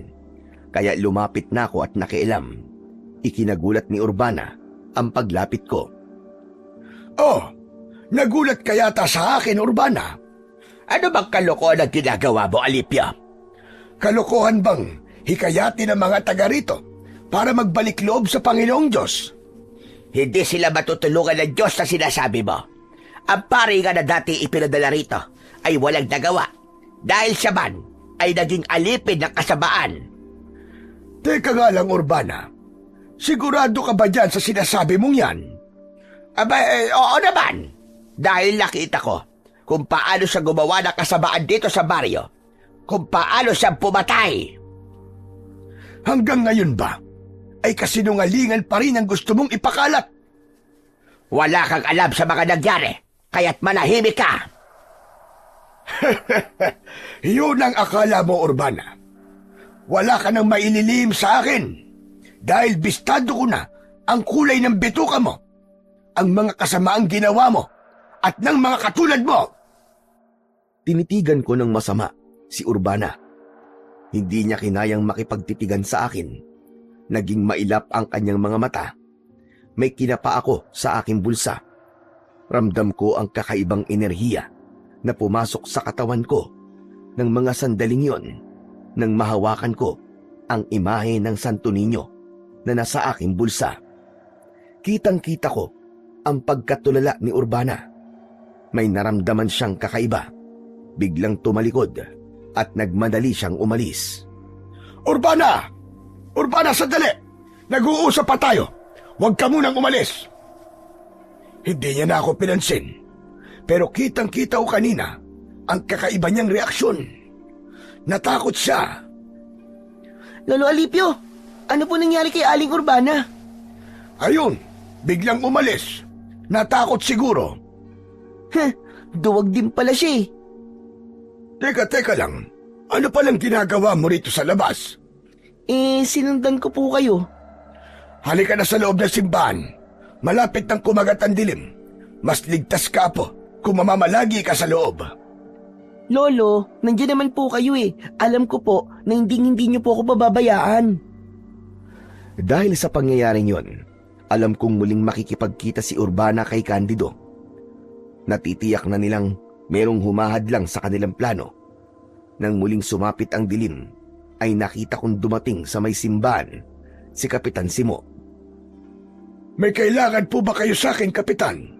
Kaya lumapit na ako at nakialam. Ikinagulat ni Urbana ang paglapit ko.
Oh, nagulat ka yata sa akin, Urbana.
Ano bang kalokohan ang ginagawa mo, Alipio?
Kalokohan bang hikayatin ng mga taga rito para magbalik loob sa Panginoong Diyos?
Hindi sila matutulungan ng Diyos na sinasabi mo. Ang pari nga na dati ipinadala rito ay walang nagawa dahil siya man ay naging alipin ng kasamaan.
Teka nga lang, Urbana. Sigurado ka ba dyan sa sinasabi mong yan?
Oo naman. Dahil nakita ko kung paano siya gumawa ng kasamaan dito sa baryo. Kung paano siya pumatay.
Hanggang ngayon ba, ay kasinungalingan pa rin ang gusto mong ipakalat?
Wala kang alam sa mga nangyari, kaya't manahimik ka.
Yun ang akala mo, Urbana. Wala ka nang maililim sa akin dahil bistado ko na ang kulay ng bituka mo, ang mga kasamaang ginawa mo, at ng mga katulad mo.
Tinitigan ko ng masama si Urbana. Hindi niya kinayang makipagtitigan sa akin. Naging mailap ang kanyang mga mata. May kinapa ako sa aking bulsa. Ramdam ko ang kakaibang enerhiya na pumasok sa katawan ko ng mga sandaling yon nang mahawakan ko ang imahe ng Santo Niño na nasa aking bulsa. Kitang-kita ko ang pagkatulala ni Urbana. May naramdaman siyang kakaiba. Biglang tumalikod at nagmadali siyang umalis.
Urbana! Urbana, sandali! Nag-uusap pa tayo. Huwag ka munang umalis. Hindi niya na ako pinansin. Pero kitang-kita ko kanina ang kakaiba niyang reaksyon. Natakot siya.
Lolo Alipio, ano po nangyari kay Aling Urbana?
Ayun, biglang umalis. Natakot siguro.
Duwag din pala siya eh.
Teka lang. Ano palang ginagawa mo rito sa labas?
Sinundan ko po kayo.
Halika na sa loob ng simbahan. Malapit nang kumagat ang dilim. Mas ligtas ka po kung mamamalagi ka sa loob.
Lolo, nandiyan naman po kayo eh. Alam ko po na hindi niyo po ako pababayaan.
Dahil sa pangyayaring yon, alam kong muling makikipagkita si Urbana kay Candido. Natitiyak na nilang merong humahadlang sa kanilang plano. Nang muling sumapit ang dilim, ay nakita kong dumating sa may simbahan si Kapitan Simo.
May kailangan po ba kayo sa akin, Kapitan?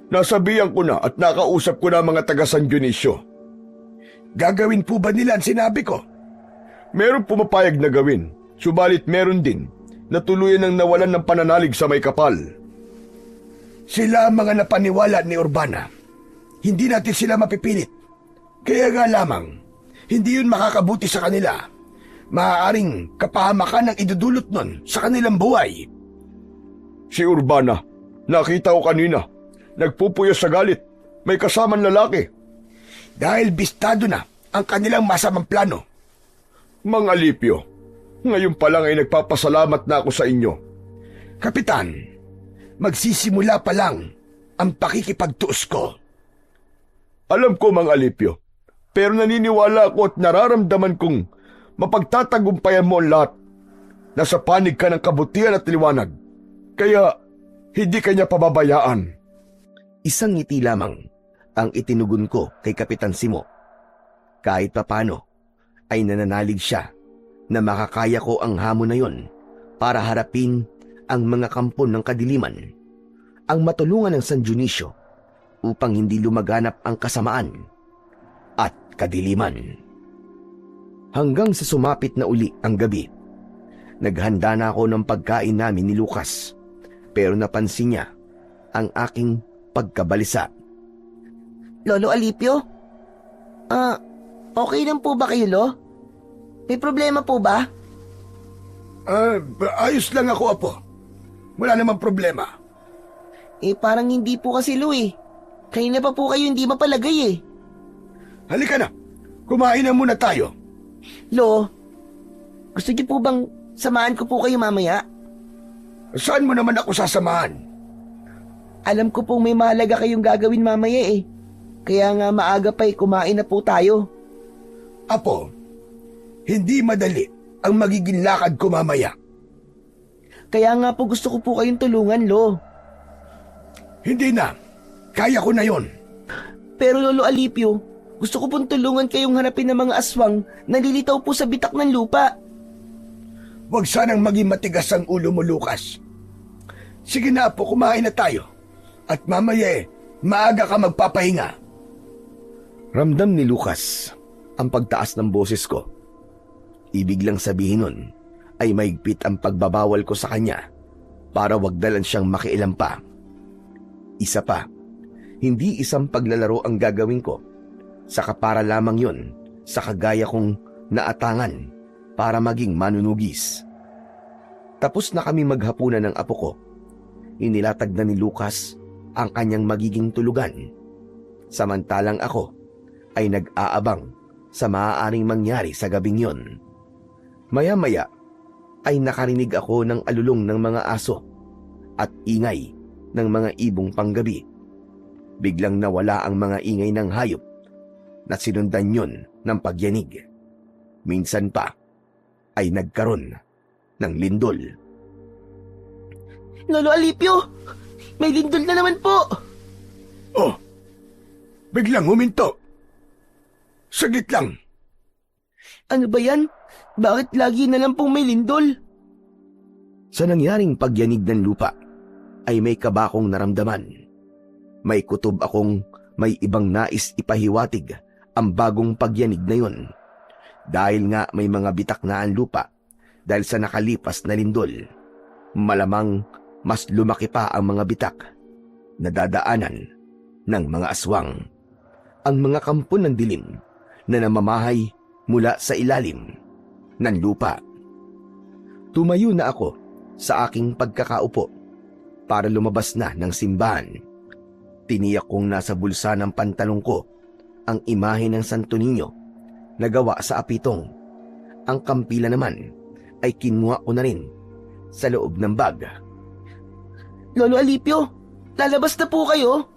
Nasabihan ko na at nakausap ko na mga taga San Dionisio.
Gagawin po ba nila ang sinabi ko?
Meron pumapayag na gawin, subalit meron din na tuluyan ng nawalan ng pananalig sa may kapal.
Sila ang mga napaniwala ni Urbana. Hindi natin sila mapipilit. Kaya nga lamang, hindi yun makakabuti sa kanila. Maaaring kapahamakan ang idudulot nun sa kanilang buhay.
Si Urbana, nakita ko kanina, nagpupuyo sa galit, may kasamang lalaki.
Dahil bistado na ang kanilang masamang plano.
Mang Alipio, ngayon pa lang ay nagpapasalamat na ako sa inyo.
Kapitan, magsisimula pa lang ang pakikipagtuos ko.
Alam ko, Mang Alipio, pero naniniwala ako at nararamdaman kong mapagtatagumpayan mo ang lahat. Nasa panig ka ng kabutihan at liwanag, kaya hindi kanya pababayaan.
Isang ngiti lamang ang itinugon ko kay Kapitan Simo. Kahit papano ay nananalig siya na makakaya ko ang hamon na yon para harapin ang mga kampo ng kadiliman, ang matulungan ng San Dionisio upang hindi lumaganap ang kasamaan at kadiliman. Hanggang sa sumapit na uli ang gabi, naghanda na ako ng pagkain namin ni Lucas, pero napansin niya ang aking pagkabalisa.
Lolo Alipio? Okay lang po ba kayo, Lo? May problema po ba?
Ayos lang ako, Apo. Wala namang problema.
Parang hindi po kasi, Lo eh. Kanina pa po kayo hindi mapalagay eh.
Halika na, kumain na muna tayo.
Lo, gusto niyo po bang samahan ko po kayo mamaya?
Saan mo naman ako sasamahan?
Alam ko pong may mahalaga kayong gagawin mamaya eh. Kaya nga maaga pa kumain na po tayo.
Apo, hindi madali ang magiging lakad ko mamaya.
Kaya nga po gusto ko po kayong tulungan, Lo.
Hindi na, kaya ko na yon.
Pero Lolo Alipio, gusto ko pong tulungan kayong hanapin ng mga aswang na nililitaw po sa bitak ng lupa.
Huwag sanang maging matigas ang ulo mo, Lucas. Sige na po, kumain na tayo. At mamaya maaga ka magpapahinga.
Ramdam ni Lucas ang pagtaas ng boses ko. Ibig lang sabihin nun ay maigpit ang pagbabawal ko sa kanya para wag dalan siyang makialam pa. Isa pa, hindi isang paglalaro ang gagawin ko. Saka para lamang yon sa kagaya kong naatangan para maging manunugis. Tapos na kami maghapunan ng apo ko. Inilatag na ni Lucas ang kanyang magiging tulugan. Samantalang ako ay nag-aabang sa maaaring mangyari sa gabing yon. Maya-maya ay nakarinig ako ng alulong ng mga aso at ingay ng mga ibong panggabi. Biglang nawala ang mga ingay ng hayop na sinundan yon ng pagyanig. Minsan pa ay nagkaroon ng lindol.
Lolo Alipio, may lindol na naman po.
Oh, biglang huminto. Saglit lang.
Ano ba yan? Bakit lagi na lang pong may lindol?
Sa nangyaring pagyanig ng lupa, ay may kabakong naramdaman. May kutob akong may ibang nais ipahiwatig ang bagong pagyanig na yun. Dahil nga may mga bitak na ang lupa dahil sa nakalipas na lindol. Malamang mas lumaki pa ang mga bitak na dadaanan ng mga aswang. Ang mga kampo ng dilim na namamahay mula sa ilalim ng lupa. Tumayo na ako sa aking pagkakaupo para lumabas na ng simbahan. Tiniyak kong nasa bulsa ng pantalong ko ang imahe ng Santo Niño na gawa sa apitong. Ang kampila naman ay kinuha ko na rin sa loob ng bag.
Lolo Alipio, lalabas na po kayo?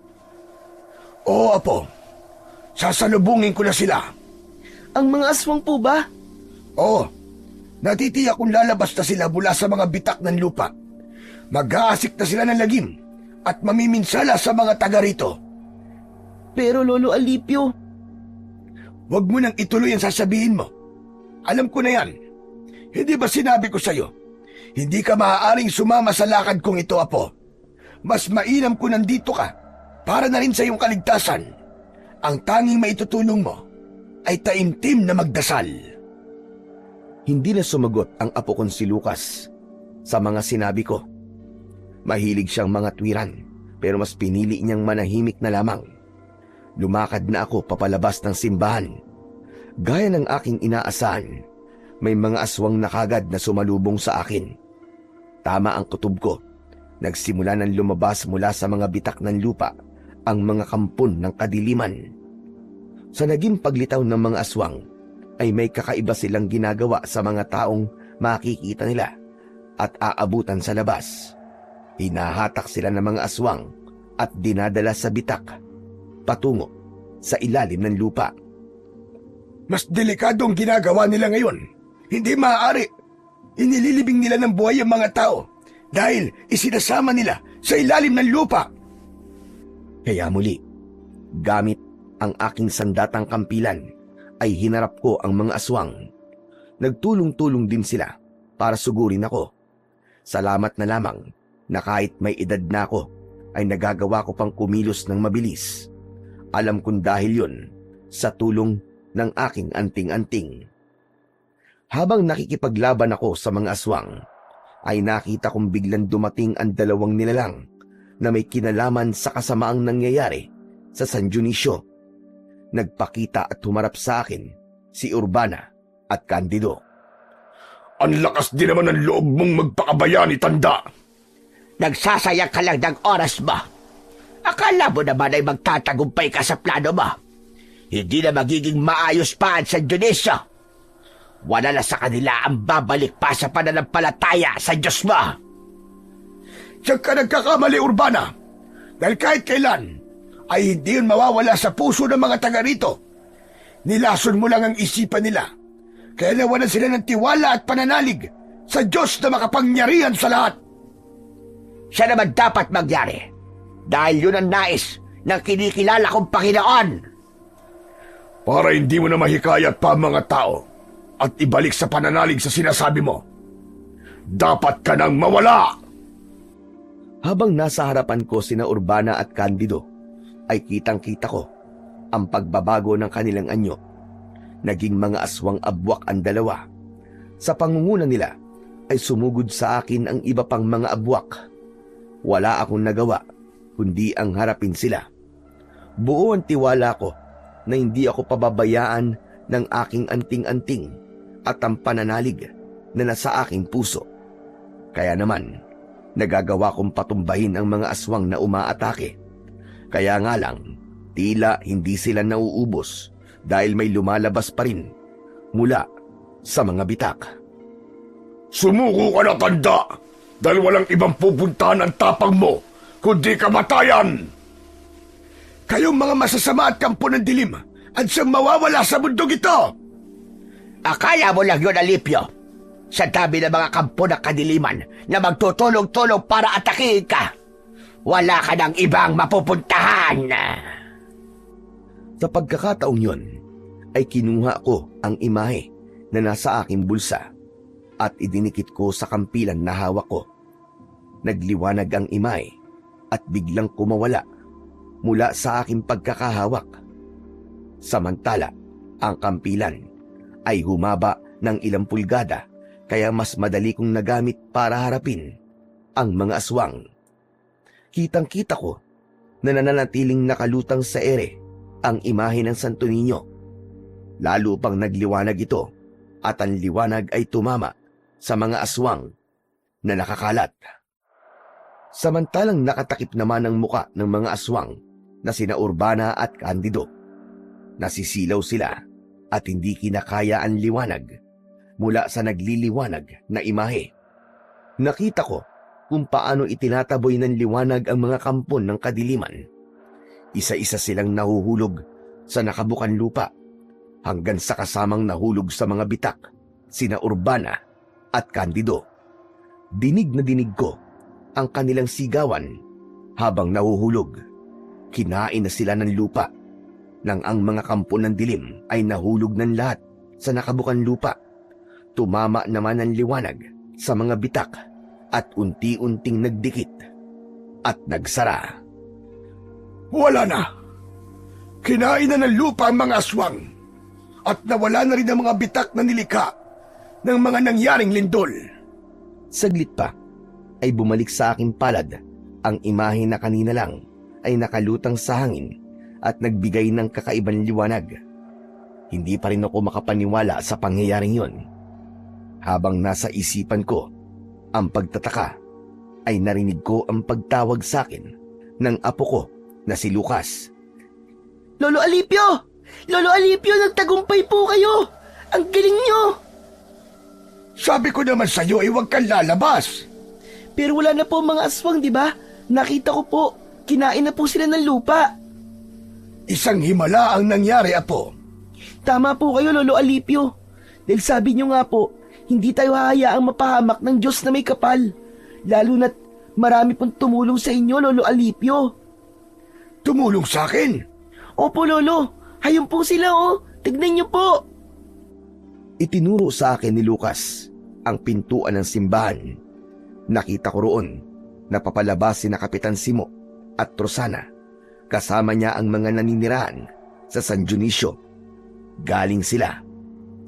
Oo, Apo. Sasalubungin ko na sila.
Ang mga aswang po ba?
Oo. Natitiyak kung lalabas na sila mula sa mga bitak ng lupa. Mag-aasik na sila ng lagim at mamiminsala sa mga taga rito.
Pero Lolo Alipio,
Huwag mo nang ituloy ang sasabihin mo. Alam ko na yan. Hindi ba sinabi ko sa'yo? Hindi ka maaaring sumama sa lakad kong ito, Apo. Mas mainam ko nandito ka para na rin sa iyong kaligtasan. Ang tanging maitutulong mo ay taimtim na magdasal.
Hindi na sumagot ang apo kong si Lucas sa mga sinabi ko. Mahilig siyang mga tuwiran pero mas pinili niyang manahimik na lamang. Lumakad na ako papalabas ng simbahan. Gaya ng aking inaasahan, may mga aswang na kagad na sumalubong sa akin. Tama ang kutob ko. Nagsimula ng lumabas mula sa mga bitak ng lupa ang mga kampon ng kadiliman. Sa naging paglitaw ng mga aswang, ay may kakaiba silang ginagawa sa mga taong makikita nila at aabutan sa labas. Hinahatak sila ng mga aswang at dinadala sa bitak patungo sa ilalim ng lupa.
Mas delikadong ginagawa nila ngayon. Hindi maaari. Inililibing nila ng buhay ang mga tao dahil isinasama nila sa ilalim ng lupa.
Kaya muli, gamit ang aking sandatang kampilan, ay hinarap ko ang mga aswang. Nagtulong-tulong din sila para sugurin ako. Salamat na lamang na kahit may edad na ako, ay nagagawa ko pang kumilos ng mabilis. Alam kong dahil yun sa tulong ng aking anting-anting. Habang nakikipaglaban ako sa mga aswang, ay nakita kong biglang dumating ang dalawang nilalang na may kinalaman sa kasamaang nangyayari sa San Dionisio. Nagpakita at humarap sa akin si Urbana at Candido.
Ang lakas din naman ng loob mong magpakabayani, tanda.
Nagsasayang ka lang ng oras ba? Akala mo naman ay magtatagumpay ka sa plano mo. Hindi na magiging maayos pa ang San Dionisio. Wala na sa kanila ang babalik pa sa pananampalataya sa Diyos mo.
Diyan ka nagkakamali, Urbana. Dahil kahit kailan, ay hindi yun mawawala sa puso ng mga taga rito. Nilason mo lang ang isipan nila. Kaya nawalan sila ng tiwala at pananalig sa Diyos na makapangyarihan sa lahat.
Siya naman dapat magyari. Dahil yun ang nais ng kinikilala kong Panginoon.
Para hindi mo na mahikayat pa ang mga tao at ibalik sa pananalig sa sinasabi mo. Dapat ka nang mawala!
Habang nasa harapan ko sina Urbana at Candido, ay kitang-kita ko ang pagbabago ng kanilang anyo. Naging mga aswang abwak ang dalawa. Sa pangunguna nila ay sumugod sa akin ang iba pang mga abwak. Wala akong nagawa kundi ang harapin sila. Buo ang tiwala ko na hindi ako pababayaan ng aking anting-anting at ang pananalig na nasa aking puso. Kaya naman, nagagawa kong patumbahin ang mga aswang na umaatake. Kaya nga lang, tila hindi sila nauubos dahil may lumalabas pa rin mula sa mga bitak.
Sumuko ka na, tanda! Dahil walang ibang pupuntahan ang tapang mo, kundi kamatayan!
Kayong mga masasama at kampo ng dilim at siyang mawawala sa mundong ito.
Akala mo lang yun, Alipio. Sa dami ng mga kampo ng kadiliman na magtutulong-tulong para atakihin ka, wala ka ng ibang mapupuntahan.
Sa pagkakataong yon, ay kinuha ko ang imahe na nasa aking bulsa at idinikit ko sa kampilan na hawak ko. Nagliwanag ang imahe at biglang kumawala mula sa aking pagkakahawak. Samantala, ang kampilan ay humaba ng ilang pulgada kaya mas madali kong nagamit para harapin ang mga aswang. Kitang-kita ko na nananatiling nakalutang sa ere ang imahe ng Santo Niño. Lalo pang nagliwanag ito at ang liwanag ay tumama sa mga aswang na nakakalat. Samantalang nakatakip naman ang muka ng mga aswang na sina Urbana at Candido. Nasisilaw sila at hindi kinakaya ang liwanag mula sa nagliliwanag na imahe. Nakita ko kung paano itinataboy ng liwanag ang mga kampon ng kadiliman. Isa-isa silang nahuhulog sa nakabukan lupa hanggang sa kasamang nahulog sa mga bitak, sina Urbana at Candido. Dinig na dinig ko ang kanilang sigawan habang nahuhulog. Kinain na sila ng lupa nang ang mga kampon ng dilim ay nahulog ng lahat sa nakabukan lupa. Tumama naman ang liwanag sa mga bitak at unti-unting nagdikit at nagsara.
Wala na. Kinain na ng lupa ang mga aswang at nawala na rin ang mga bitak na nilikha ng mga nangyaring lindol.
Saglit pa ay bumalik sa aking palad ang imahe na kanina lang ay nakalutang sa hangin at nagbigay ng kakaibang liwanag. Hindi pa rin ako makapaniwala sa pangyayaring yon. Habang nasa isipan ko ang pagtataka, ay narinig ko ang pagtawag sa akin ng apo ko na si Lucas.
Lolo Alipio! Lolo Alipio, nagtagumpay po kayo! Ang galing nyo!
Sabi ko naman sa iyo ay huwag kang lalabas.
Pero wala na po ang mga aswang, di ba? Nakita ko po, kinain na po sila ng lupa.
Isang himala ang nangyari, apo.
Tama po kayo, Lolo Alipio. Dahil sabi nyo nga po, hindi tayo hahayaang mapahamak ng Diyos na may kapal. Lalo na't marami pong tumulong sa inyo, Lolo Alipio.
Tumulong sa akin?
Opo, Lolo. Hayun po sila, oh. Tignan nyo po.
Itinuro sa akin ni Lucas ang pintuan ng simbahan. Nakita ko roon na papalabas sina Kapitan Simo at Rosana. Kasama niya ang mga naninirahan sa San Dionisio. Galing sila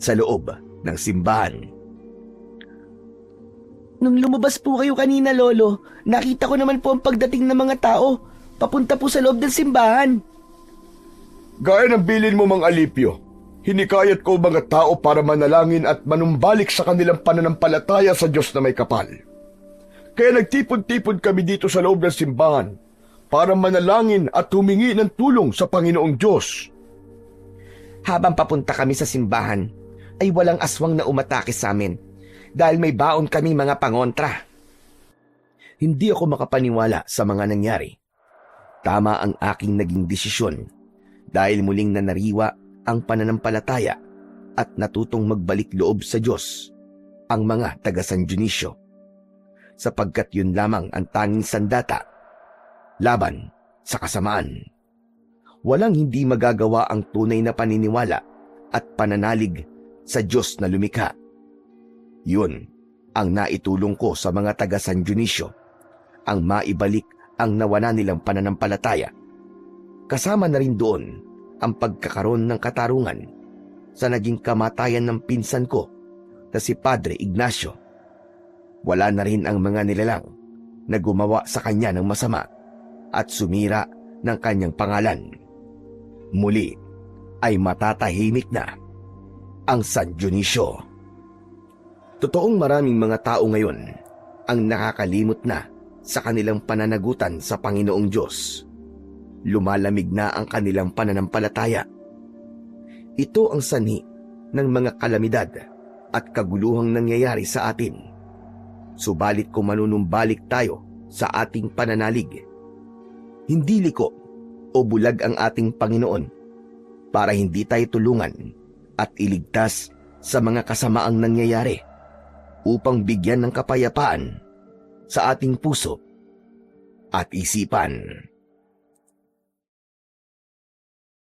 sa loob ng simbahan.
Nung lumabas po kayo kanina, Lolo, nakita ko naman po ang pagdating ng mga tao. Papunta po sa loob ng simbahan.
Gaya ng bilin mo, Mang Alipio, hinikayat ko mga tao para manalangin at manumbalik sa kanilang pananampalataya sa Diyos na may kapal. Kaya nagtipon-tipon kami dito sa loob ng simbahan para manalangin at humingi ng tulong sa Panginoong Diyos.
Habang papunta kami sa simbahan, ay walang aswang na umatake sa amin dahil may baon kami mga pangontra. Hindi ako makapaniwala sa mga nangyari. Tama ang aking naging desisyon dahil muling nanariwa ang pananampalataya at natutong magbalik loob sa Diyos ang mga taga San Dionisio. Sapagkat yun lamang ang tanging sandata laban sa kasamaan. Walang hindi magagawa ang tunay na paniniwala at pananalig sa Diyos na lumikha. Yun ang naitulong ko sa mga taga San Dionisio, ang maibalik ang nawala nilang pananampalataya. Kasama na rin doon ang pagkakaroon ng katarungan sa naging kamatayan ng pinsan ko na si Padre Ignacio. Wala na rin ang mga nilalang na gumawa sa kanya ng masama at sumira ng kanyang pangalan. Muli ay matatahimik na ang San Dionisio. Totoong maraming mga tao ngayon ang nakakalimot na sa kanilang pananagutan sa Panginoong Diyos. Lumalamig na ang kanilang pananampalataya. Ito ang sanhi ng mga kalamidad at kaguluhang nangyayari sa atin. Subalit kung manunumbalik tayo sa ating pananalig, hindi liko o bulag ang ating Panginoon para hindi tayo tulungan at iligtas sa mga kasamaang nangyayari upang bigyan ng kapayapaan sa ating puso at isipan.